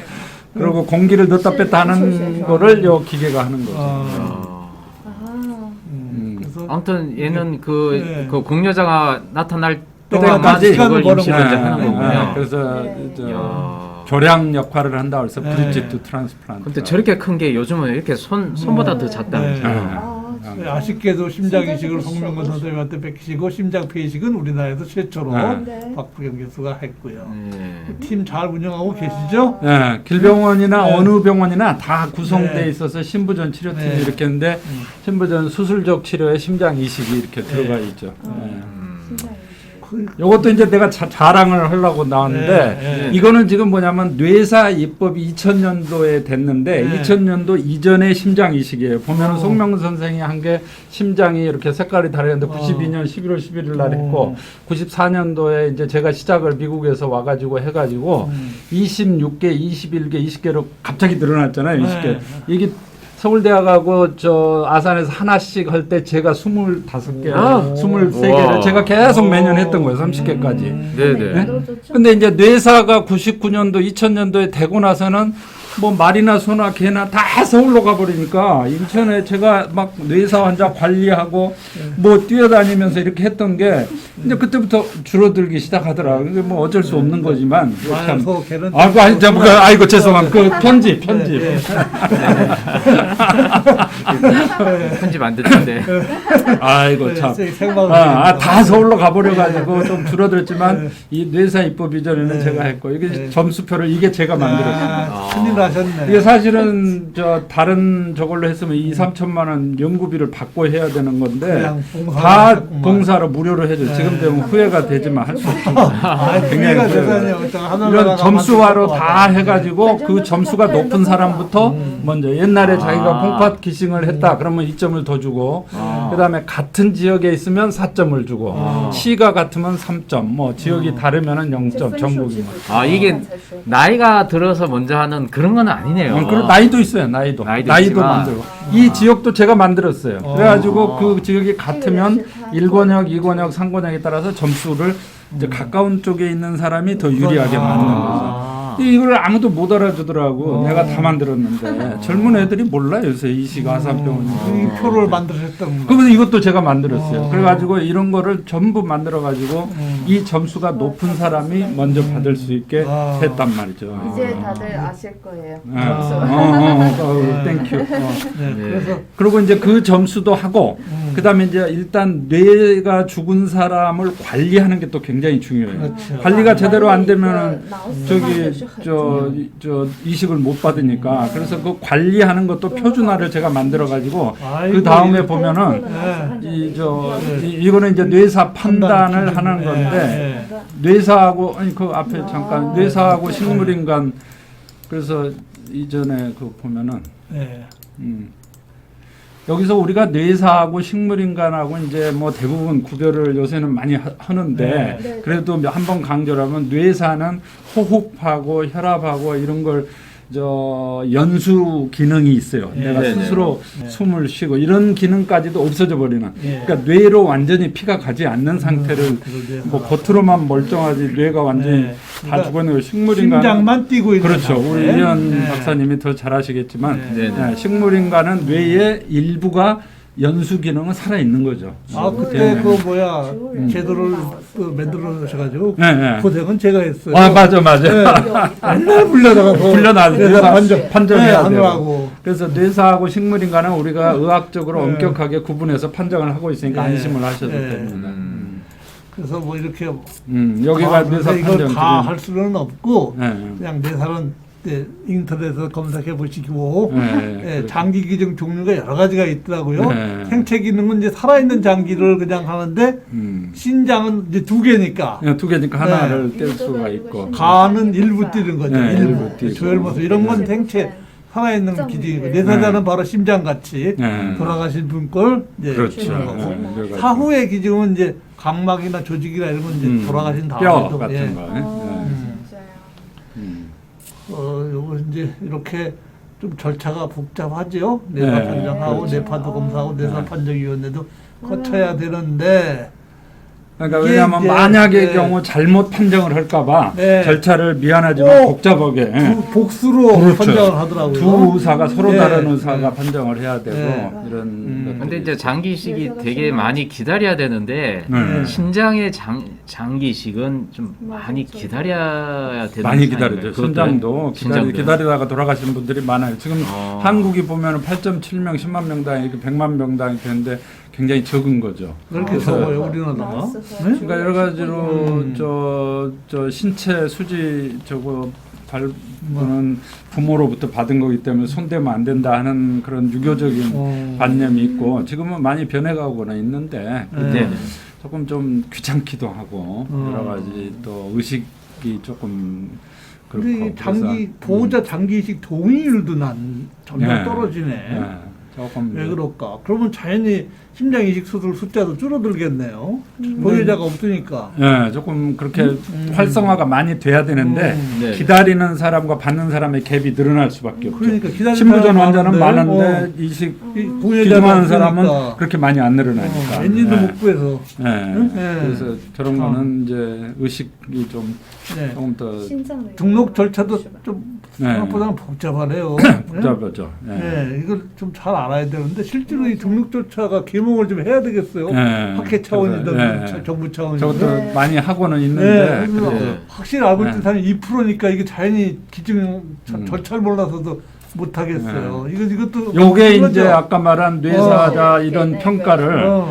그리고 공기를 넣었다 뺐다 하는 거를 요 기계가 하는 거죠. 아, 아, 그래서 아무튼 얘는 그, 네. 그 공여자가 나타날 때까지 때까지 시간을 그걸 버는 임시로 이제 거예요. 하는 거군요. 네, 그래서 네. 저 이야. 조량 역할을 한다 그래서 네. 브릿지 투 트랜스플란트. 근데 저렇게 큰 게 요즘은 이렇게 손보다 더 작다면서요? 네. 아, 네, 아쉽게도 심장 이식을 송명근 선생님한테 뺏기시고 심장 폐이식은 우리나라에서 최초로 네. 박부경 교수가 했고요. 네. 팀 잘 운영하고 계시죠? 네, 길병원이나 네. 어느 병원이나 다 구성돼 네. 있어서 신부전 치료팀이 네. 이렇게 했는데 신부전 수술적 치료에 심장 이식이 이렇게 들어가 있죠. 네. 심장이 이것도 이제 내가 자랑을 하려고 나왔는데 네, 네. 이거는 지금 뭐냐면 뇌사 입법이 2000년도에 됐는데 네. 2000년도 이전의 심장 이식이에요. 보면은 어. 송명근 선생이 한 게 심장이 이렇게 색깔이 다르는데 92년 11월 11일 날 했고 94년도에 이제 제가 시작을 미국에서 와가지고 해가지고 26개, 21개, 20개로 갑자기 늘어났잖아요. 20개. 네. 이게 서울대학하고 저 아산에서 하나씩 할 때 제가 25개, 아. 23개를 우와. 제가 계속 매년 했던 거예요. 30개까지. 네네. 근데 이제 뇌사가 99년도, 2000년도에 되고 나서는 뭐 말이나 소나 개나 다 서울로 가버리니까 인천에 제가 막 뇌사 환자 관리하고 뭐 뛰어다니면서 이렇게 했던 게 이제 그때부터 줄어들기 시작하더라고요. 이게 뭐 어쩔 수 없는 거지만 참. 서 걔는 아이고, 아이고, 죄송합니다. 그 편집. 네. 편집 안 됐는데. 아이고, 참. 생방송 다 서울로 가버려가지고 좀 줄어들었지만 이 뇌사 입법 이전에는 네. 제가 했고 이게 네. 점수표를 이게 제가 만들었어요. 큰일 나셨네. 이게 사실은 저 다른 저걸로 했으면 2-3천만 원 연구비를 받고 해야 되는 건데 그냥 봉사로 다 했구만. 봉사로 무료로 해줘. 지금 되면 후회가 되지만 할 수 없죠. 굉장히 굉장히 대단해요. 이런 점수화로 다 해가지고 그 점수가 높은 사람부터 먼저 옛날에 자기가 콩팥 기싱을 했다 그러면 2점을 더 주고 그다음에 같은 지역에 있으면 4점을 주고 시가 같으면 3점 뭐 지역이 다르면은 0점 전국이 뭐. 이게 나이가 들어서 먼저 하는 그런 건 아니네요. 그리고 나이도 있어요. 나이도 있지만. 만들고 이 지역도 제가 만들었어요. 그래가지고 그 지역이 같으면 1권역, 2권역, 3권역에 따라서 점수를 이제 가까운 쪽에 있는 사람이 더 유리하게 맞는 거죠. 이걸 아무도 못 알아주더라고. 내가 다 만들었는데 젊은 애들이 몰라 요새 이식 아산병원. 이 표를 만드셨던 거. 그러면 이것도 제가 만들었어요. 그래가지고 이런 거를 전부 만들어가지고 이 점수가 높은 사람이 먼저 받을 수 있게 했단 말이죠. 이제 다들 아실 거예요. 땡큐. 네, 그래서 그리고 이제 그 점수도 하고 그다음에 이제 일단 뇌가 죽은 사람을 관리하는 게 또 굉장히 중요해요. 그렇죠. 관리가 제대로 안 되면은 저기 저 이식을 못 받으니까 그래서 그 관리하는 것도 표준화를 제가 만들어 가지고 그 다음에 보면은 이거는 이제 뇌사 판단을 하는 건데 뇌사하고 아니 그 앞에 잠깐 뇌사하고 식물인간 그래서 이전에 그 보면은 여기서 우리가 뇌사하고 식물인간하고 이제 뭐 대부분 구별을 요새는 많이 하는데 그래도 한번 강조를 하면 뇌사는 호흡하고 혈압하고 이런 걸 연수 기능이 있어요. 내가 스스로 숨을 쉬고 이런 기능까지도 없어져 버리는. 그러니까 뇌로 완전히 피가 가지 않는 상태를 뭐 겉으로만 멀쩡하지 뇌가 완전히 다 죽어있는 거 식물인간 심장만 뛰고 있는 그렇죠. 우리 이현 박사님이 더 잘하시겠지만 식물인간은 뇌의 일부가 연수 기능은 살아 있는 거죠. 그때 그 뭐야 제도를 만들어 놓으셔가지고 네. 고생은 제가 했어요. 맞아. 맨날 불려다가 불려놔서 판정해야 되고. 하느라고. 그래서 뇌사하고 식물인간은 우리가 의학적으로 엄격하게 구분해서 판정을 하고 있으니까 안심을 하셔도 됩니다. 그래서 뭐 이렇게 여기가 뇌사 이걸 판정 다 할 수는 없고 네. 그냥 뇌사는 인터넷에서 검색해 보시고 그렇죠. 장기 기능 종류가 여러 가지가 있더라고요. 네. 생체 기능은 이제 살아있는 장기를 그냥 하는데 신장은 이제 2개니까 두 개니까 하나를 뗄 수가 있고 간은 일부 뛰는 거죠. 일부 뛰고. 조혈모습 이런 건 생체 살아있는 기질이고 뇌사자는 바로 심장같이 돌아가신 분 걸 이제 그렇죠. 쓰는 거고 사후의 기증은 이제 각막이나 조직이나 이런 건 이제 돌아가신 뼈 다음에도 같은 거. 요거 이제 이렇게 좀 절차가 복잡하죠. 뇌사 판정하고 그렇죠. 뇌파도 검사하고 뇌사 판정위원회도 거쳐야 되는데 그러니까 이게 왜냐하면 이제, 만약의 경우 잘못 판정을 할까봐 절차를 미안하지만 꼭 복잡하게 복수로 그렇죠. 판정을 하더라고요. 두 의사가 서로 네. 다른 의사가 판정을 해야 되고 이런. 근데 이제 장기 이식이 되게 많이 기다려야 되는데 심장의 장기 이식은 좀 많이 기다려야 되는 많이 상황인가요? 기다리죠. 그것도? 심장도 심장도요? 기다리다가 돌아가시는 분들이 많아요. 지금 한국이 보면 8.7명, 10만 명당 이렇게 100만 명당이 되는데 굉장히 적은 거죠. 그렇게 적어요 우리나라가. 그러니까 여러 가지로 저 신체 수지 저거 밟는 부모로부터 받은 거기 때문에 손대면 안 된다 하는 그런 유교적인 관념이 있고 지금은 많이 변해가고는 있는데 조금 좀 귀찮기도 하고 여러 가지 또 의식이 조금 그렇고. 근데 장기 보호자 장기 이식 동의율도 점점 떨어지네. 조금 왜 그럴까? 그러면 자연히 심장 이식 수술 숫자도 줄어들겠네요. 보유자가 없으니까. 네, 조금 그렇게 활성화가 많이 돼야 되는데 네. 기다리는 사람과 받는 사람의 갭이 늘어날 수밖에 없죠. 그러니까 기다리는 신부전 사람 환자는 많은데, 많은데 이식 보유자가 기증하는 사람은 없으니까. 그렇게 많이 안 늘어나니까. 엔진도 못 구해서. 그래서 저런 거는 이제 의식이 좀 조금 더 등록 절차도 좀 생각보다는 복잡하네요. 복잡하죠. 이걸 좀 잘 알아야 되는데 실제로 이 등록 절차가 계몽을 좀 해야 되겠어요. 학회 차원이든 정부 차원이든. 저것도 많이 하고는 있는데 확실히 알고 있는 사람이 2%니까 이게 자연히 기증 절차를 몰라서도 못 하겠어요. 이것도 요게 이제 아까 말한 뇌사자 이런 평가를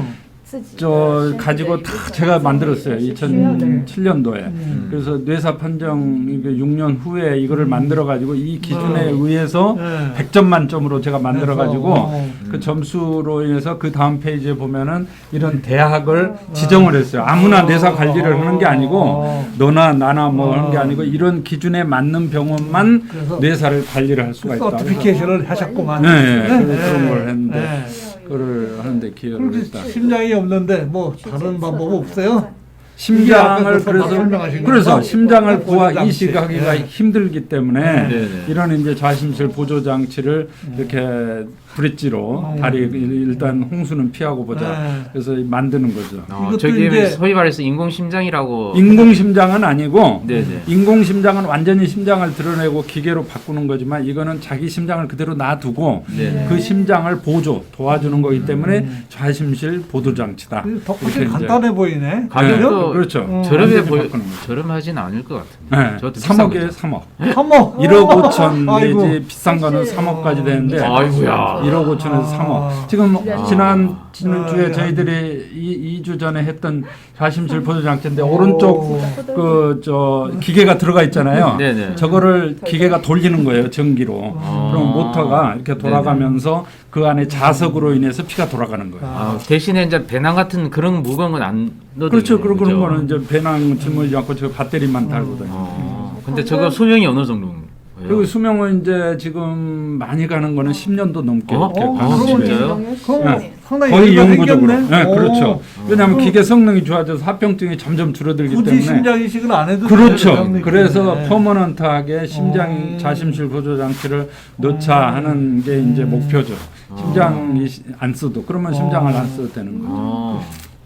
저 가지고 다 제가 만들었어요. 2007년도에. 그래서 뇌사 판정 6년 후에 이거를 만들어 가지고 이 기준에 의해서 100점 만점으로 제가 만들어 가지고 그 점수로 인해서 그 다음 페이지에 보면은 이런 대학을 지정을 했어요. 아무나 뇌사 관리를 하는 게 아니고 너나 나나 뭐 하는 게 아니고 이런 기준에 맞는 병원만 뇌사를 관리를 할 수가 있다. 서티피케이션을 하셨구만. 네, 그런 걸 했는데 그거를 하는데 기여를 했다. 심장이 없는데 뭐 다른 방법 없어요? 심장을 설명하신 그래서 거죠? 심장을 보조 장치. 이식하기가 네. 힘들기 때문에 네. 이런 이제 좌심실 보조 장치를 이렇게 브릿지로 다리 일단 홍수는 피하고 보자. 그래서 만드는 거죠. 이것도 저기 이제- 소위 말해서 인공심장이라고. 인공심장은 아니고 네네. 인공심장은 완전히 심장을 드러내고 기계로 바꾸는 거지만 이거는 자기 심장을 그대로 놔두고 네. 그 심장을 도와주는 거기 때문에 좌심실 보조 장치다. 덕분에 이렇게 이제- 간단해 보이네. 가격도 그렇죠. 저렴해 보여. 바꾸는 거죠. 저렴하진 않을 것 같은데. 네, 저것도 3억에 비싼 3억. 3억. 1억 5천 아이고. 내지 비싼 거는 3억까지 되는데 아이고야. 1억 5천에서 3억. 지금 지난주에 아, 저희들이 2주 전에 했던 좌심실 보조 장치인데 오른쪽 그 저 기계가 들어가 있잖아요. 네네. 저거를 기계가 돌리는 거예요, 전기로. 그럼 모터가 이렇게 돌아가면서 그 안에 자석으로 인해서 피가 돌아가는 거예요. 아, 대신에 이제 배낭 같은 그런 무거운 건 안 넣어도 그렇죠. 되겠네요, 그런 그죠? 거는 이제 배낭 짊어지지 않고 저 배터리만 달고 다니고. 근데 저거 수명이 어느 정도인가요? 그리고 수명은 이제 지금 많이 가는 거는 10년도 넘게 이렇게 가는 그러면 거예요. 진짜요? 네. 상당히 거의 여유가 영구적으로. 생겼네. 네, 그렇죠. 오. 왜냐하면 기계 성능이 좋아져서 합병증이 점점 줄어들기 굳이 때문에. 심장 이식을 안 해도 그렇죠. 되는 그래서 거네. 퍼머넌트하게 심장 좌심실 보조 장치를 넣자 하는 게 이제 목표죠. 심장 안 써도 그러면 심장을 안 써도 되는 거죠.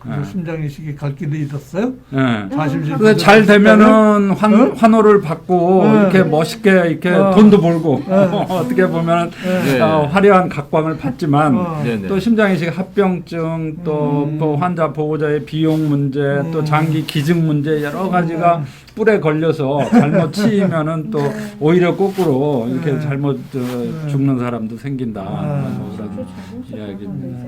그 심장 이식이 갈 길이 있었어요? 네. 좌심실 그래서 잘 되면은 환호를 받고 네. 이렇게 멋있게 이렇게 돈도 벌고 어떻게 보면 네. 화려한 각광을 받지만 네네. 또 심장이식 합병증 또 환자 보호자의 비용 문제 또 장기 기증 문제 여러 가지가 뿔에 걸려서 잘못 치이면은 또 오히려 거꾸로 이렇게 잘못 죽는 사람도 생긴다. 뭐 그런 이야기입니다.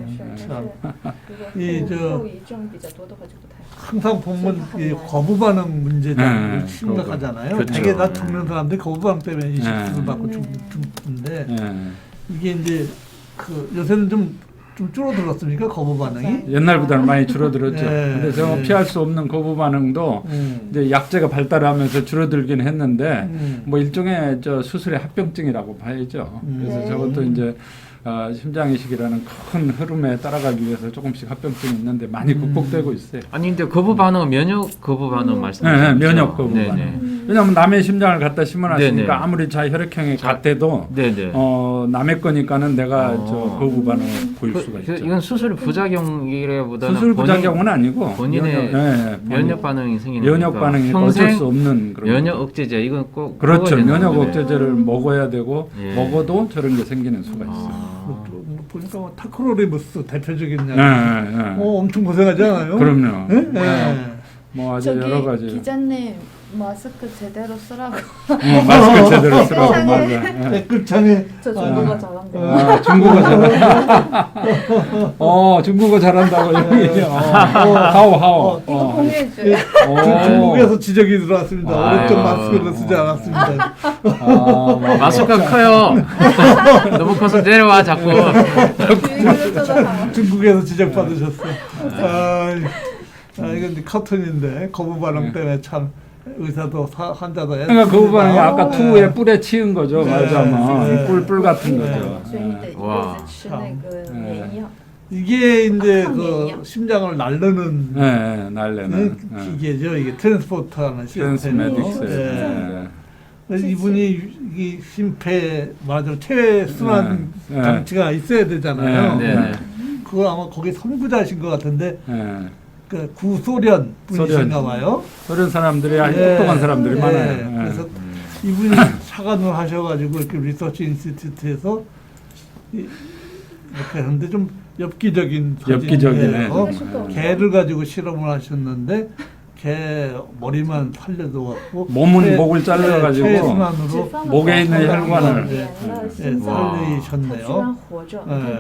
항상 보면 이 거부 반응 문제가 네, 심각하잖아요. 그렇죠. 되게 나 죽는 사람들이 거부 반응 때문에 이식을 네. 받고 죽는데 예. 이게 이제 그 요새는 좀 줄어들었습니까 거부 반응이? 옛날보다는 많이 줄어들었죠. 네. 근데 제가 피할 수 없는 거부 반응도 이제 약제가 발달하면서 줄어들긴 했는데 뭐 일종의 저 수술의 합병증이라고 봐야죠. 그래서 저것도 이제 심장 이식이라는 큰 흐름에 따라가기 위해서 조금씩 합병증이 있는데 많이 극복되고 있어요. 아니 근데 거부 반응은 면역 거부 반응 네, 말씀하시죠? 면역 거부 네네. 반응. 왜냐하면 남의 심장을 갖다 심어놨으니까 네네. 아무리 자혈액형이 같아도 네네. 남의 거니까는 내가 저 거부 반응을 보일 수가 있죠. 이건 수술 부작용이라기보다는 수술 부작용은 아니고 본인의 면역 반응이 생기는 면역 거니까 반응이 어쩔 평생 수 없는 그런 면역 억제제 이건 꼭 그렇죠. 먹어야 되는 면역 건데. 억제제를 먹어야 되고 예. 먹어도 저런 게 생기는 수가 있어요. 보니까 뭐 타크로리무스 대표적인 예, 약. 예, 예. 엄청 고생하지 않아요? 그럼요. 예? 예. 뭐 아주 여러 가지. 기자님 마스크 제대로 쓰라고. 마스크 제대로 쓰라고 맞아. 예. 댓글창에 저 중국어 잘한다. 중국어 잘한다. 중국어 잘한다고 여기. 하오. 이거 공유해줘요. 중국에서 지적이 들어왔습니다. 아유. 오른쪽 마스크를 쓰지 않았습니다. 마스크가 커요. 너무 커서 내려와 자꾸. 중국에서 지적받으셨어. 이건 이제 커튼인데 거부 반응 때문에 참 의사도 환자도 그러니까 거부 반응이 아까 네. 투의 뿔에 치은 거죠. 네. 말하자면 네. 뿔 같은 네. 거죠. 所以你得一辈子吃那个免疫药。 이게 이제 그抗免疫。 심장을 날르는 네, 날래는. 기계죠. 이게 트랜스포터하는 트랜스메딕스. 시스템. 그래서 이분이 이 심폐 말하자면 체외 순환 네. 장치가 있어야 되잖아요. 네. 네. 그거 아마 거기 선구자신 것 같은데 예. 그 구소련 분이신가 봐요. 그런 사람들이 아주 네. 똑똑한 사람들이 네. 많아요. 예. 그래서 이분이 차관을 하셔가지고 이렇게 리서치 인스티튜트에서 이렇게 하는데 좀 엽기적인 엽기적이네. 사진이에요. 개를 가지고 실험을 하셨는데 개 머리만 살려둬갖고 몸은 목을 잘라가지고 체순환으로 목에 있는 혈관을 살리셨네요.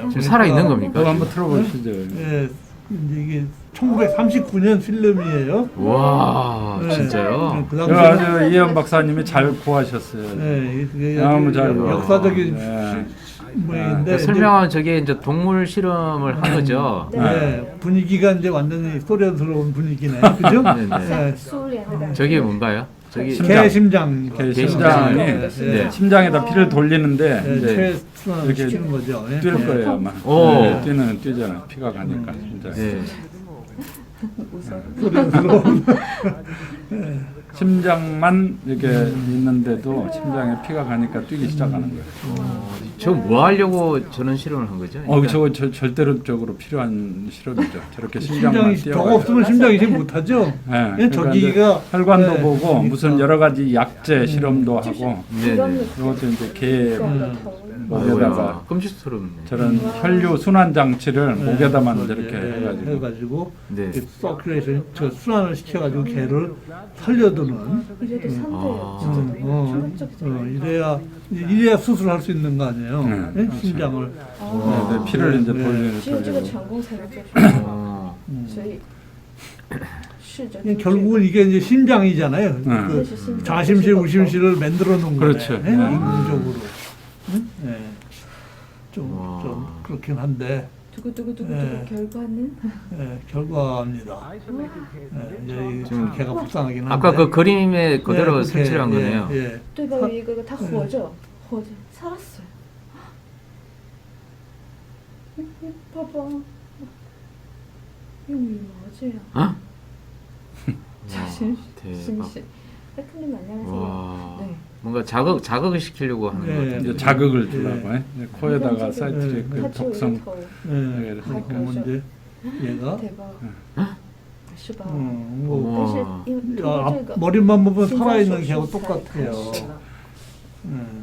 지금 살아 있는 겁니까? 그거 한번 틀어보시죠. 예, 이제 이게 1939년 필름이에요. 와, 네. 진짜요? 그 이거 당시 아주 이현 박사님이 잘 구하셨어요. 네, 그게 너무 잘 역사적인 네. 모양인데 그러니까 설명하면 저게 이제 동물 실험을 한 거죠. 분위기가 이제 완전히 소련스러운 분위기네, 그죠? 네, 네. 네. 소리에 저게 뭔가요? 저기 심장. 개 심장, 개 심장이 심장이 심장에다 피를 돌리는데 네, 이제 최순환을 이렇게 시키는 거죠. 네. 뛸 거예요 아마. 오. 네, 뛰잖아. 피가 가니까 진짜. 네. 소련스러운. 심장만 이렇게 있는데도 심장에 피가 가니까 뛰기 시작하는 거예요. 저 뭐 하려고 저런 실험을 한 거죠? 저거 절대적으로 필요한 실험이죠. 저렇게 심장만 심장이 저거 뛰어가지고. 없으면 심장이 지금 못하죠. 네, 예, 저기가 혈관도 네, 보고 그러니까. 무슨 여러 가지 약제 실험도 하고 네, 네. 이것도 이제 개 목에다가 아이고야, 끔찍스럽네. 저런 혈류 순환 장치를 목에다만 저렇게 해가지고 해가지고 네. 서큘레이션 저 순환을 시켜가지고 개를 살려두는 이래도 산대예요. 아. 진짜 이래야 수술할 수 있는 거 아니에요? 네, 네? 그렇죠. 심장을 네, 피를 이제 네. 돌리는 只有这个 돌리고 成功才能做出 어. 所以试着 결국은 이게 이제 심장이잖아요. 네. 그 좌심실, 우심실을 만들어 놓은 거예요. 그렇죠. 네? 네. 인공적으로. 네. 좀 와. 그렇긴 한데 두구두구두구 네. 결과는 결과입니다. 이제 지금 개가 불쌍하긴 한데. 아까 그 그림에 그대로 그렇게, 설치를 한 거네요. 예. 对吧？有一个他活着，活着살았어요. 봐봐. 이거 뭐지? 어? 자신 대박. 심실. 백현님 안녕하세요. 와. 네. 뭔가 자극을 시키려고 하는 네. 것 같은데. 이제 자극을 주려고 해. 이제 코에다가 네. 사이트릭 그 독성 네. 그러니까 이제 얘가 대박. 是吧？ 뭐 但是 와. 因为通 야, 过这个， 머리만 보면 심장 살아있는 수술 개하고 才 똑같아요. 开始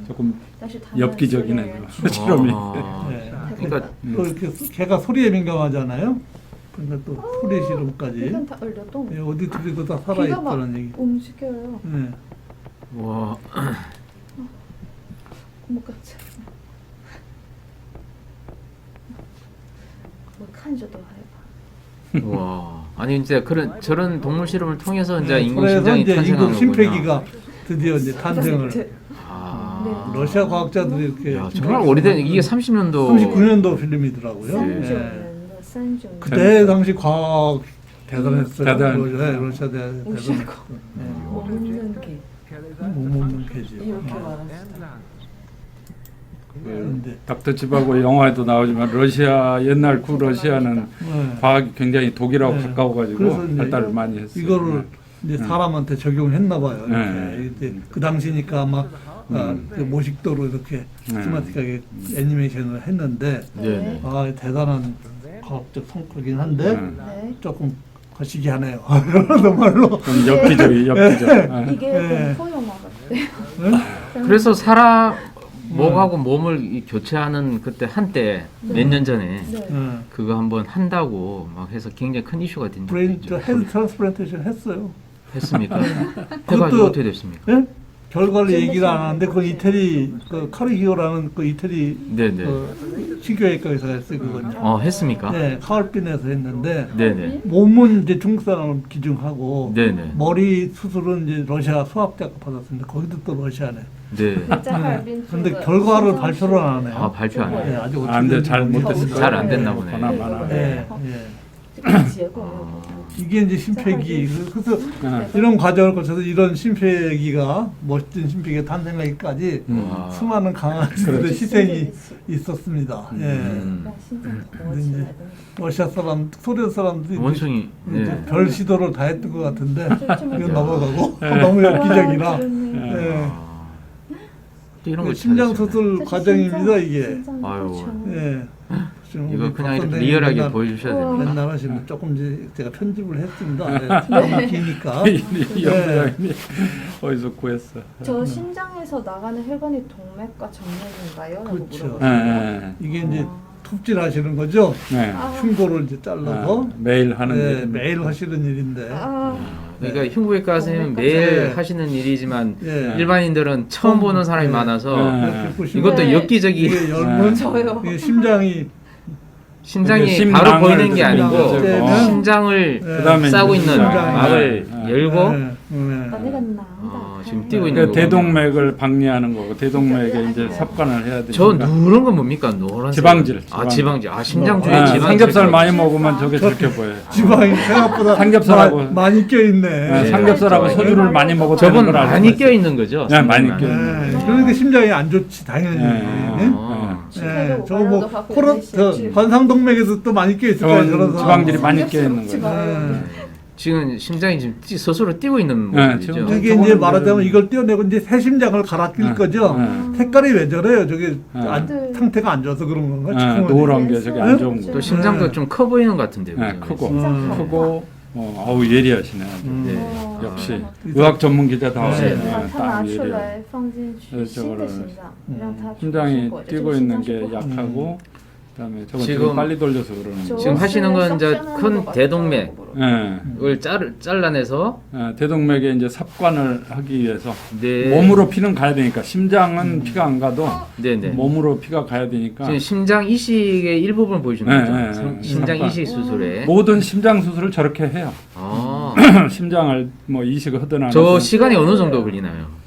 조금 但是他们 엽기적이네. 虽然 실험이. 아. 네. 그러니까 또 이렇게 개가 소리에 민감하잖아요. 그러니까 또 소리 실험까지 이건 다 얼려동. 예, 오디토리도 다 귀가 막 살아있다는 얘기. 움직여요. 네. 와. 어머 깜짝. 我看着都害怕。 와. 아니 이제 그런 저런 동물 실험을 통해서 이제 네, 인공 그래서 심장이 이제 탄생한 인공 거군요. 심폐기가 드디어 이제 탄생을. 아. 러시아 과학자들이 이렇게 야, 정말 오래된 이게 30년도 39년도 필름이더라고요. 39 네. 年的39年。 그때 당시 과학 대단했어요. 대단. 네, 러시아 대단. 무시하고 먹는 게 못 먹는 개지. 이렇게 말합시다. 근데 닥터집하고 영화에도 나오지만 러시아 옛날 구러시아는 네. 과학이 굉장히 독일하고 네. 가까워가지고 그래서 이제 발달을 많이 했어요. 이거를 이제 사람한테 적용했나 봐요. 이렇게. 네. 이제 그 당시니까 막 그 모식도로 이렇게 스마틱하게 애니메이션을 했는데 네네. 아 대단한 과학적 성과긴 한데 네. 조금 거시기하네요. 정말로. 좀 엽기적이. 아. 이게 네. 공포 영화 같아요. 그래서 사람 목하고 몸을 교체하는 그때 한때 몇 년 전에 네. 그거 한번 한다고 막 해서 굉장히 큰 이슈가 된 적이 브레인 있죠. 헤드 트랜스플란테이션 했어요. 했습니까? 그것도- 해가지고 어떻게 됐습니까? 예? 결과를 얘기를 안 하는데 그 이태리 그 카르기오라는 그 이태리 네네. 신경외과 의사가 했어요 그건. 했습니까? 네, 카얼빈에서 했는데 네네. 몸은 이제 중국 사람을 기증하고 네네. 머리 수술은 이제 러시아 수학자가 받았는데 거기도 또 러시아네. 네. 근데 결과를 발표를 안 하네요. 아, 발표 안 해요? 네, 아직 어떻게 안 돼, 된지 잘 모르겠어요. 못했을 잘 안 됐나 보네. 많아. 네, 예. 这个结果 이게 이제 심폐기. 그래서 아. 이런 과정을 거쳐서 이런 심폐기가 멋진 심폐기가 탄생하기까지 와. 수많은 강아지들의 희생이 있었습니다. 예. 让心脏活起来的 러시아 사람, 소련 사람들이 이제 원숭이. 네. 별 시도를 다 했던 것 같은데 좀 이건 넘어가고 너무 엽기적이라. 그러네. 예. 또 이런 거 심장 잘하시네. 수술 과정입니다 이게. 심장 아유. 그렇죠. 예. 지금 이거 우리 그냥 박 이렇게 선생님이 리얼하게 맨날- 보여주셔야 됩니다. 맨날 하시면 조금 이제 제가 편집을 했습니다. 예, 너무 기니까. 이 영상이 어디서 구했어? 저 심장에서 나가는 혈관이 동맥과 정맥인가요? 라고 그렇죠. 물어봤어요. 이게 이제 톱질 하시는 거죠. 네. 흉보를 이제 잘라서 매일 하는 네, 일. 매일 하시는 일인데. 그러니까 흉부외과 선생님은 매일 네. 하시는 일이지만 예. 일반인들은 처음 보는 사람이 네. 많아서 네. 이렇게 보시면 이것도 네. 엽기적인 이게 열면 저요. 이게 심장이 심장이 심낭을 바로 보이는 게 아니고 들고, 심장을 그다음에 싸고 이제 있는 심장. 막을 열고 Và cái gần nóng 지금 뛰고 있는 그 거고. 대동맥을 방리하는 거고 대동맥에 이제 삽관을 해야 되니까. 저 누런 건 뭡니까? 노란색. 지방질. 아 지방질. 아 심장 주에 네, 지방질. 삼겹살 많이 먹으면 저게 저렇게 보여요. 지방이 생각보다 삼겹살하고 많이 껴있네. 네, 삼겹살하고 소주를 많이 먹었다는 저건 걸 알고 많이 있어요. 껴 있는 거죠. 네, 많이 심장이. 껴 있는 네, 그러니까 심장이 안 좋지 당연히. 네. 네? 아. 네, 저거 뭐 관상동맥에서 또 많이 껴 있을 거예요. 저건 지방질이 많이 껴 있는 거예요. 네. 지금 심장이 지금 스스로 뛰고 있는 네, 모습이죠. 지금 저게 저거는 이제 말하자면 이걸 떼어내고 이제 새 심장을 갈아 낄 네. 거죠. 네. 색깔이 왜 저래요? 저게 네. 상태가 안 좋아서 그런 건가? 네, 지금은. 노란 게 저게 안 좋은 또 거. 또 심장도 네. 좀 커 보이는 것 같은데요. 네, 그죠? 크고 심장 크고 어우 예리하시네. 아주. 네. 역시 의학 전문 기자다. 네. 他拿 딱 出 예리해. 来放进去新的心脏，让它 심장이 出火，这 뛰고 个心 있는 脏是 게 不好的。 약하고 그다음에 저거 지금 지금 빨리 돌려서 그러는 거. 지금 하시는 건 이제 큰 대동맥. 네. 이걸 잘라내서 대동맥에 이제 삽관을 하기 위해서 네. 몸으로 피는 가야 되니까 심장은 피가 안 가도 네네. 몸으로 피가 가야 되니까 지금 심장 이식의 일부분 보여주는 네, 거죠. 네, 네. 심장 삽관. 이식 수술에. 모든 심장 수술을 저렇게 해요. 아, 심장을 뭐 이식을 하든 안 저 하든. 시간이 어느 정도 걸리나요?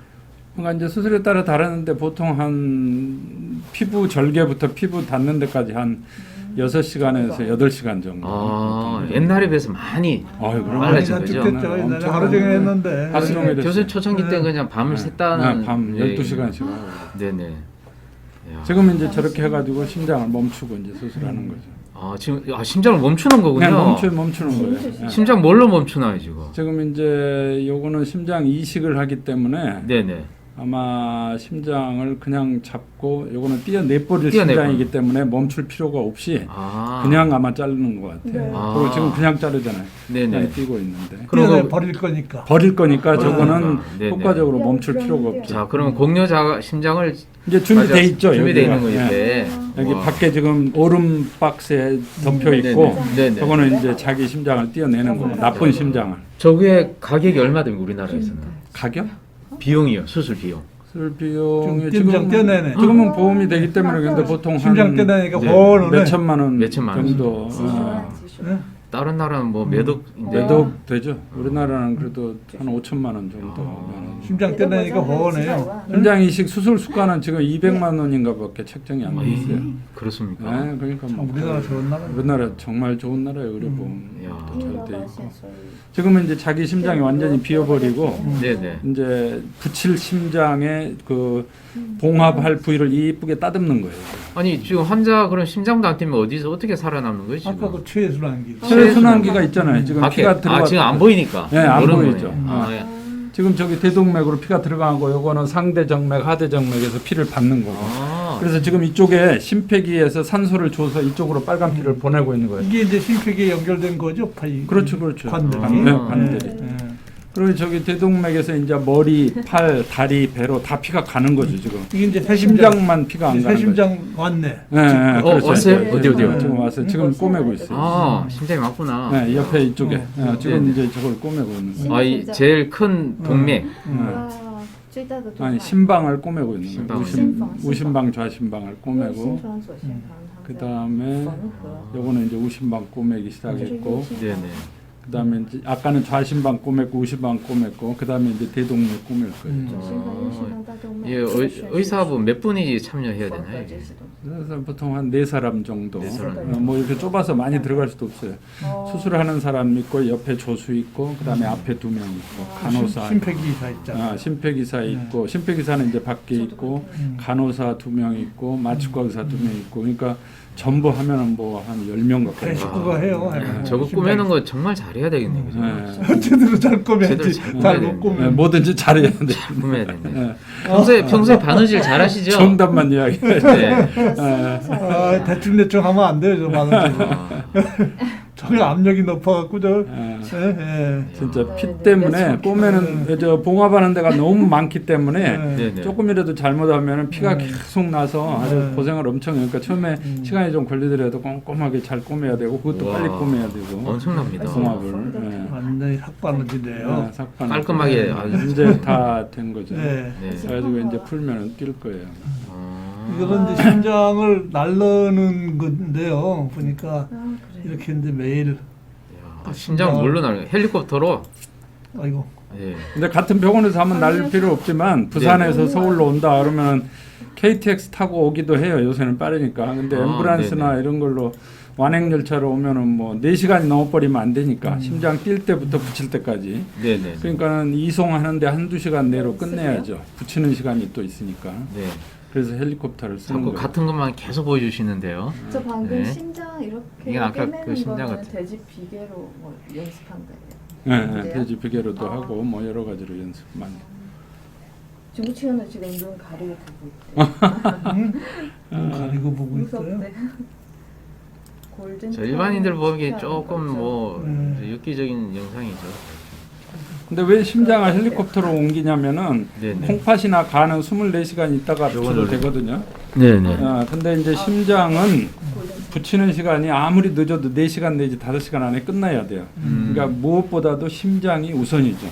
그러니까 이제 수술에 따라 다르는데 보통 한 피부 절개부터 피부 닿는 데까지 한 6시간에서 8시간 정도. 아, 옛날에 비해서 많이. 아유, 그럼 빨라진 많이 거죠? 단축했죠. 옛날에 엄청 하루 종일 했는데. 하루 종일 했어요. 교수 초창기 때 그냥 밤을 샜다는. 밤 예. 12시간씩 하고. 네네. 야. 지금 이제 저렇게 해가지고 심장을 멈추고 이제 수술하는 거죠. 아 지금 심장을 멈추는 거군요. 그냥 멈추는 거예요. 예. 심장 뭘로 멈추나요 지금? 지금 이제 요거는 심장 이식을 하기 때문에 네네. 아마 심장을 그냥 잡고 요거는 띄어내버릴 띄어내버려. 심장이기 때문에 멈출 필요가 없이 아 그냥 아마 자르는 것 같아요. 네. 아. 그리고 지금 그냥 자르잖아요. 네네. 그냥 뛰고 있는데 그리고 버릴 거니까. 버릴 거니까 저거는 네네. 효과적으로 멈출 필요가 없죠. 자 그러면 공여자 심장을 이제 준비돼 맞아, 있죠. 준비돼 여기가. 있는 거 이렇게. 여기 와. 밖에 지금 얼음 박스에 덮여 있고 네네. 저거는 이제 자기 심장을 띄어내는 거고 나쁜 심장을. 저게 가격이 얼마 됩니까 우리나라에서는? 가격? 비용이요 수술 비용. 수술 비용이 심장 떼어내네. 지금은 보험이 되기 때문에 근데 보통 심장 한 떼어내니까 네. 번원에 몇 천만 원 몇 천만 원. 정도 네? 다른 나라는 뭐 몇 억인데. 몇 억 되죠. 우리나라는 그래도 한 5천만 원 정도. 심장 떼어내니까 번원해요. 심장 이식 수술 수가는 지금 200만 원인가밖에 책정이 안 돼 아이, 있어요. 그렇습니까? 네, 그러니까 뭐 우리나라 좋은 나라. 우리나라 정말 좋은 나라예요. 의료보험 야. 잘 돼 있고. 지금은 이제 자기 심장이 완전히 비어버리고 네네. 이제 붙일 심장에 그 봉합할 부위를 이쁘게 따듬는 거예요. 아니 지금 환자 그런 심장도 안 뛰면 어디서 어떻게 살아남는 거예요 지금? 아까 그 최순환기. 혈액순환기가 있잖아요. 지금 밖에 피가 들어가. 지금 안 보이니까. 네, 안 모르는 보이죠. 거네요. 아, 예. 지금 저기 대동맥으로 피가 들어가고 요거는 상대정맥, 하대정맥에서 피를 받는 거고. 아. 그래서 지금 이쪽에 심폐기에서 산소를 줘서 이쪽으로 빨간 피를 보내고 있는 거예요. 이게 이제 심폐기에 연결된 거죠, 파이. 그렇죠, 그렇죠. 관들이. 네, 아. 관들이. 네. 그리고 저기 대동맥에서 이제 머리, 팔, 다리, 배로 다 피가 가는 거죠 지금. 이게 이제 새 심장. 심장만 피가 안 새 가는 거죠. 심장 왔네. 네, 네, 그렇죠. 왔어요? 네, 어디요? 네, 지금 왔어요. 지금 꼬매고 있어요. 아 심장이 맞구나. 네, 옆에 이쪽에. 네, 지금 네. 이제 저걸 꼬매고 있는 거예요. 아이 제일 큰 동맥. 와, 最大的动 아니 脉 심방을 꼬매고 있는 심방을. 거예요. 우심방, 좌심방을 꼬매고. 心房左心房 그 它在 다음에 缝合。 요거는 이제 우심방 꼬매기 시작했고. 네네. 그 다음에 이제 아까는 좌심방 꼬맸고 우심방 꼬맸고 그 다음에 이제 대동맥 꼬맬 거예요. 左心房、右心房、大动脉 예, 这个血 의사분 몇 분이 참여해야 缝合 되나요? 这些东西。 그래서 보통 한 4사람 정도. 네 사람. 뭐 이렇게 좁아서 많이 들어갈 수도 없어요. 수술하는 사람 있고 옆에 조수 있고 그 다음에 앞에 2명 있고 간호사. 심폐기사 있잖아. 아, 심폐기사 있고 심폐기사는 이제 밖에 있고 간호사 2명 있고 마취과 의사 2명 있고 그러니까 전부 하면은 뭐 한 10명 가까이. 그래, 식구가 해요. 네. 저거 꾸매는 거 정말 잘해야 되겠네요. 그죠? 네. 제대로 잘 제대로 꼬매야지. 잘 잘 꼬매야 못 되는데. 꼬매. 네, 뭐든지 잘해야 돼. 꾸며야 되네. 네. 평소에 바느질 잘하시죠? 정답만 이야기해. 네. 아, 대충 하면 안 돼요, 저 많은 아, 저기 압력이 높아갖고 저. 네. 예. 진짜 네, 피 네, 때문에 네. 꼬매는 저 봉합하는 데가 너무 많기 때문에 네. 네네. 조금이라도 잘못하면 피가 계속 나서 아주 네. 고생을 엄청 해요. 그러니까 처음에 시간이 좀 걸리더라도 꼼꼼하게 잘 꼬매야 되고 그것도 와. 빨리 꼬매야 되고 엄청납니다. 봉합을 네. 완전히 삭바느지네요. 삭발 깔끔하게 아주 이제 다 된 거죠. 네. 네. 그래가지고 이제 풀면은 뛸 거예요. 아, 이거는 이제 심장을 날르는 건데요. 보니까 그래. 이렇게 이제 매일 심장 뭘로 날려? 헬리콥터로? 아이고. 예. 근데 같은 병원에서 하면 날 필요 없지만 부산에서 서울로 온다 그러면 KTX 타고 오기도 해요. 요새는 빠르니까. 근데 앰뷸런스나 네네. 이런 걸로 완행 열차로 오면은 뭐 4시간이 넘어버리면 안 되니까 심장 뛸 때부터 붙일 때까지. 네네. 그러니까는 이송하는데 1-2시간 내로 끝내야죠. 붙이는 시간이 또 있으니까. 네. 그래서 헬리콥터를 쓰는 자꾸 거예요. 같은 것만 계속 보여주시는데요. 저 방금 네. 심장 이렇게 이게 아까 그 꿰매는 심장 거는 같은- 돼지 비계로 뭐 연습한 거예요. 네, 그래요? 돼지 비계로도 하고 뭐 여러 가지로 연습 많이. 중국 친구는 지금 눈 가리고 보고 있대. 가리고 보고 있어요. 무섭대. 골든 저 일반인들 보기 타임 조금 그렇죠. 뭐 엽기적인 영상이죠. 근데 왜 심장을 헬리콥터로 옮기냐면은 네네. 콩팥이나 간은 24시간 있다가 붙여도 되거든요. 네네. 근데 이제 심장은 골든 붙이는 시간이 아무리 늦어도 4시간 내지 5시간 안에 끝나야 돼요. 그러니까 무엇보다도 심장이 우선이죠.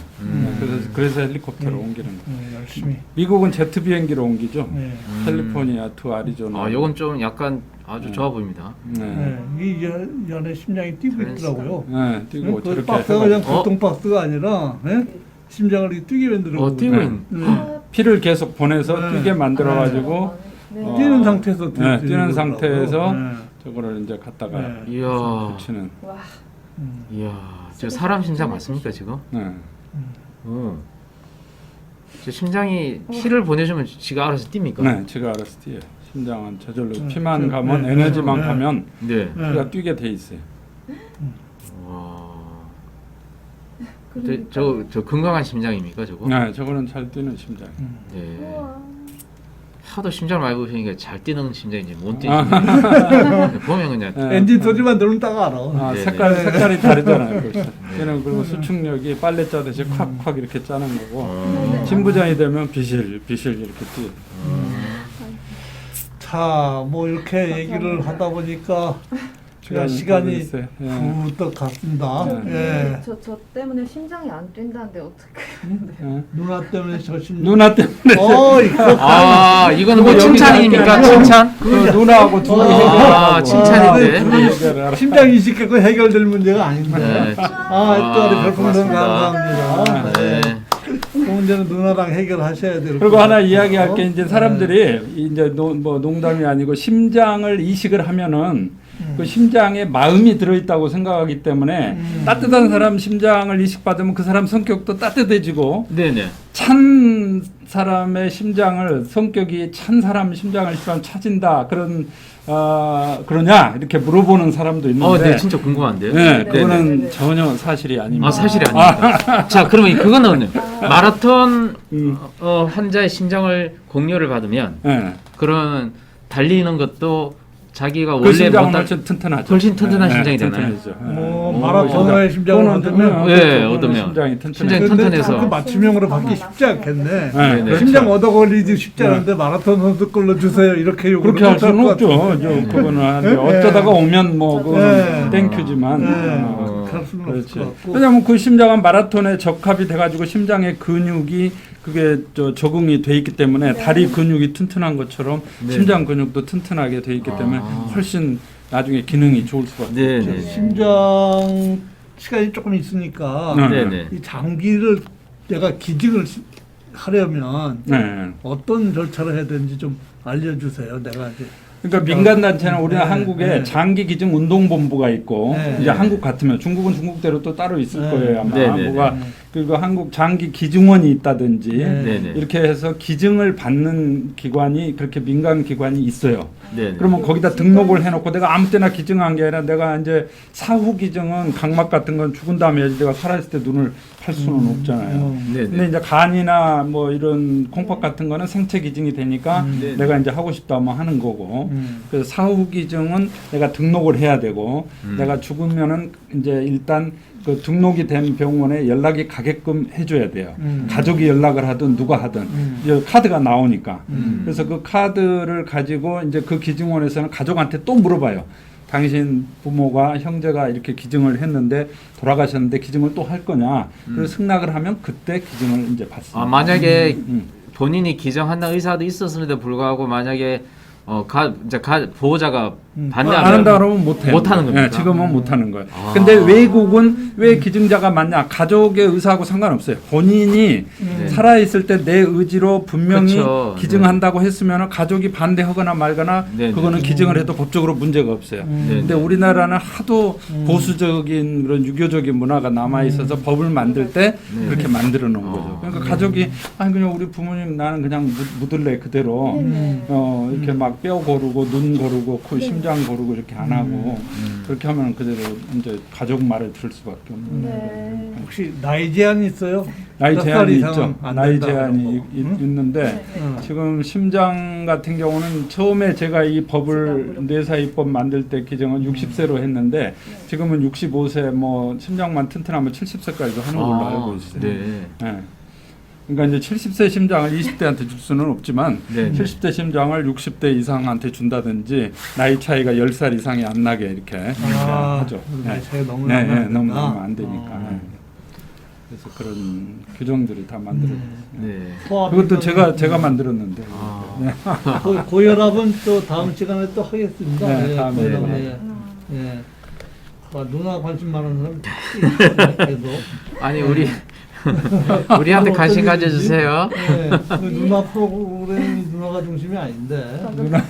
그래서 헬리콥터로 옮기는 거예요. 열심히. 미국은 제트 비행기로 옮기죠. 네. 캘리포니아 투 아리조나. 아, 요건 좀 약간 아주 좋아 보입니다. 네. 이 연에 심장이 뛰고 있더라고요. 네, 뛰고 그 저렇게 박스가 그냥 해가지고 보통 박스가 아니라 예? 심장을 이렇게 뛰게 만들어. 뛰고 있는. 피를 계속 보내서 네. 뛰게 만들어가지고 네. 뛰는 상태에서 네, 뛰는 뛰더라고요. 상태에서 네. 저거를 이제 갖다가 네. 이야. 붙이는. 와. 이야. 저 사람 심장 맞습니까, 지금? 네. 저 심장이 피를 보내주면 지가 알아서 뜁니까? 네, 제가 알아서 뛰어요. 심장은 저절로 피만 네. 가면 네. 에너지만 네. 가면 네. 네. 피가 뛰게 돼 있어요. 와. 그러니까. 저 건강한 심장입니까, 저거? 네, 저거는 잘 뛰는 심장. 네. 우와. 하도 심장을 많이 보시니까 잘 뛰는 심장인지 못 뛰는 심장인지 보면 그냥 네. 엔진 소리만 들으면 딱 알아. 아, 네, 색깔이 다르잖아요. 그래서 걔는 그리고 수축력이 빨래 짜듯이 콱콱 이렇게 짜는 거고 신부장이 되면 비실 이렇게 뛰어요. 자, 뭐 이렇게 얘기를 하다 보니까 시간이 있어요. 예. 후딱 갔습니다. 네. 예. 저 때문에 심장이 안 뛴다는데 어떻게 하는데요? 예. 누나 때문에 저 심장. 누나 때문에 이거. 아, 이거는 뭐 그거 칭찬입니까? 여기다 칭찬? 그 누나하고 둘이 아, 해결하고. 칭찬인데. 심장 이식했고 해결될 문제가 아닌데. 네. 또 우리 별풍선 고맙습니다. 감사합니다. 네. 그 문제는 누나랑 해결하셔야 될 그리고 것 하나 같아요. 이야기할 게 이제 사람들이 이제 뭐 농담이 아니고 심장을 이식을 하면은 그 심장에 마음이 들어있다고 생각하기 때문에 따뜻한 사람 심장을 이식받으면 그 사람 성격도 따뜻해지고 네네. 찬 사람의 심장을 성격이 찬 사람 심장을 이식하면 차진다 그런 그러냐 이렇게 물어보는 사람도 있는데 네, 진짜 궁금한데요. 네, 네, 그거는 네, 네. 전혀 사실이 아닙니다. 아, 사실이 아닙니다. 자, 그러면 그거는 마라톤 환자의 심장을 공료를 받으면 네. 그러면 달리는 것도 자기가 그 원래 심장은 못 훨씬 튼튼하죠. 훨씬 튼튼한 심장이 되나요? 튼튼하죠. 뭐 마라톤의 심장을 또는 얻으면 예, 얻으면. 심장이 튼튼해. 심장이 근데 튼튼해서. 그 맞춤형으로 받기 쉽지 않겠네. 네, 네. 심장 얻어 걸리지 쉽지 않은데 마라톤 선수 걸로 주세요. 이렇게 요구를 그렇게 할 수는 못할 것 없죠. 같은데. 그거는 하는데 네. 어쩌다가 오면 뭐 그거는 네. 땡큐지만. 네. 그렇게 할 수는 없을 그렇지. 것 같고. 왜냐하면 그 심장은 마라톤에 적합이 돼가지고 심장의 근육이 그게 적응이 돼 있기 때문에 다리 근육이 튼튼한 것처럼 네. 심장 근육도 튼튼하게 돼 있기 때문에 훨씬 나중에 기능이 좋을 수밖에 네, 없죠. 네. 심장 시간이 조금 있으니까 네. 네네. 이 장기를 내가 기증을 하려면 네. 어떤 절차를 해야 되는지 좀 알려주세요. 내가 이제 그러니까 민간 단체는 우리나라 네, 한국에 네. 장기 기증 운동본부가 있고 네. 이제 한국 같으면 중국은 중국대로 또 따로 있을 네. 거예요 아마 네, 네, 뭐가 네. 그리고 한국 장기 기증원이 있다든지 네. 네네. 이렇게 해서 기증을 받는 기관이 그렇게 민간 기관이 있어요. 네네. 그러면 거기다 등록을 해놓고 내가 아무 때나 기증한 게 아니라 내가 이제 사후 기증은 각막 같은 건 죽은 다음에 해야지 내가 살아있을 때 눈을 팔 수는 없잖아요. 근데 네네. 이제 간이나 뭐 이런 콩팥 같은 거는 생체 기증이 되니까 네. 내가 이제 하고 싶다 하면 하는 거고 그래서 사후 기증은 내가 등록을 해야 되고 내가 죽으면은 이제 일단 그 등록이 된 병원에 연락이 가게끔 해줘야 돼요. 가족이 연락을 하든 누가 하든 이제 카드가 나오니까 그래서 그 카드를 가지고 이제 그 기증원에서는 가족한테 또 물어봐요. 당신 부모가 형제가 이렇게 기증을 했는데 돌아가셨는데 기증을 또 할 거냐? 그래서 승낙을 하면 그때 기증을 이제 받습니다. 아, 만약에 본인이 기증한다는 의사도 있었음에도 불구하고 만약에 이제 보호자가 안 반대하면 한다 그러면 못해요. 못하는 겁니까? 지금은 못하는 거예요. 아. 근데 외국은 왜 기증자가 많냐? 가족의 의사하고 상관없어요. 본인이 살아있을 때 내 의지로 분명히 그쵸. 기증한다고 했으면 가족이 반대하거나 말거나 네, 그거는 네. 기증을 해도 법적으로 문제가 없어요. 네, 근데 네. 우리나라는 하도 보수적인 그런 유교적인 문화가 남아 있어서 법을 만들 때 네. 그렇게 만들어 놓은 거죠. 그러니까 가족이 그냥 우리 부모님 나는 그냥 묻을래 그대로 이렇게 막 뼈 고르고 눈 고르고 코 심장 고르고 이렇게 안 하고 그렇게 하면 그대로 이제 가족 말을 들을 수밖에 없는 거예요. 네. 혹시 나이 제한이 있어요? 나이 몇 살 제한이 이상은 있죠. 안 나이 된다 제한이 그런 거. 응? 있는데 응. 지금 심장 같은 경우는 처음에 제가 이 법을 뇌사입법 만들 때 기정은 60세로 했는데 지금은 65세 뭐 심장만 튼튼하면 70세까지도 하는 걸로 알고 있어요. 네. 예. 그러니까 이제 70세 심장을 20대한테 줄 수는 없지만 네. 70대 심장을 60대 이상한테 준다든지 나이 차이가 10살 이상이 안 나게 이렇게 하죠. 나이 차이가 너무 네, 나면 안 너무 된다. 나면 안 되니까. 그래서 그런 규정들이 다 만들어졌어요. 네. 그것도 제가 만들었는데. 고혈압은 또 다음 시간에 또 하겠습니다. 네, 다음에. 고혈압, 네. 예. 누나 관심 많은 사람 계속. 아니 우리한테 관심 가져주세요. 네, 그 누나 프로그램이 누나가 중심이 아닌데.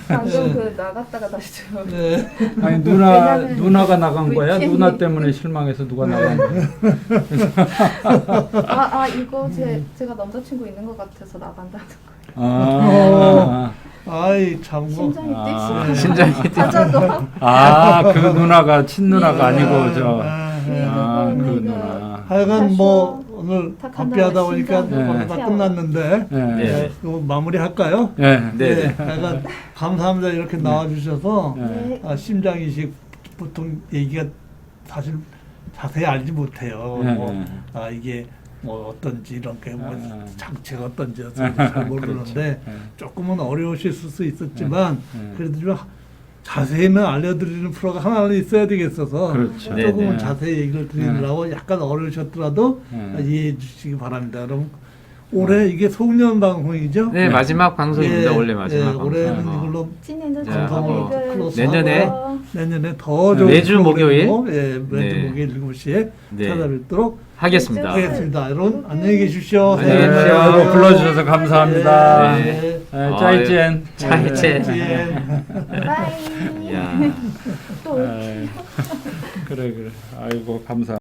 방금 그 나갔다가 다시 들어. 네. 아니 왜냐면 누나가 나간 거야? VPN 이 누나 때문에 실망해서 누가 나간 거야? 이거 제가 남자친구 있는 것 같아서 나간다는 거예요. 아이 참 뭐. 심장이 아. 뛰시고 심장이 가자고. 그 누나가 친누나가 네. 아니고 저. 네, 그 그거는 누나. 하여간 뭐 오늘 다 바삐 하다 보니까 간다고 네. 다 끝났는데 네. 네. 이거 마무리할까요? 네. 네. 하여간 감사합니다. 이렇게 나와주셔서 네. 심장 이식 보통 얘기가 사실 자세히 알지 못해요. 네. 뭐, 이게 뭐 어떤지 이런 게 뭐 아. 장치가 어떤지 잘 모르는데 네. 조금은 어려우실 수 있었지만 네. 그래도 좀 자세히는 알려드리는 프로가 하나는 있어야 되겠어서 그렇죠. 조금은 네. 자세히 얘기를 드리려고 약간 어려우셨더라도 네. 이해해 주시기 바랍니다. 그럼 올해 이게 송년 방송이죠? 네, 마지막 방송입니다. 원래 마지막 방송. 올해는 이걸로 찐인도 자, 내년에 내년에 더 좋은 매주 목요일? 프로그램으로, 매주 네. 목요일 7시에 네. 찾아뵙도록 하겠습니다. 하겠습니다. 여러분 안녕히 계십시오. 안녕히 계십시오. 네. 아이고, 불러주셔서 감사합니다. 네. 짜이젠. 짜이젠. 바이. 야. 또 그래. 아이고 감사.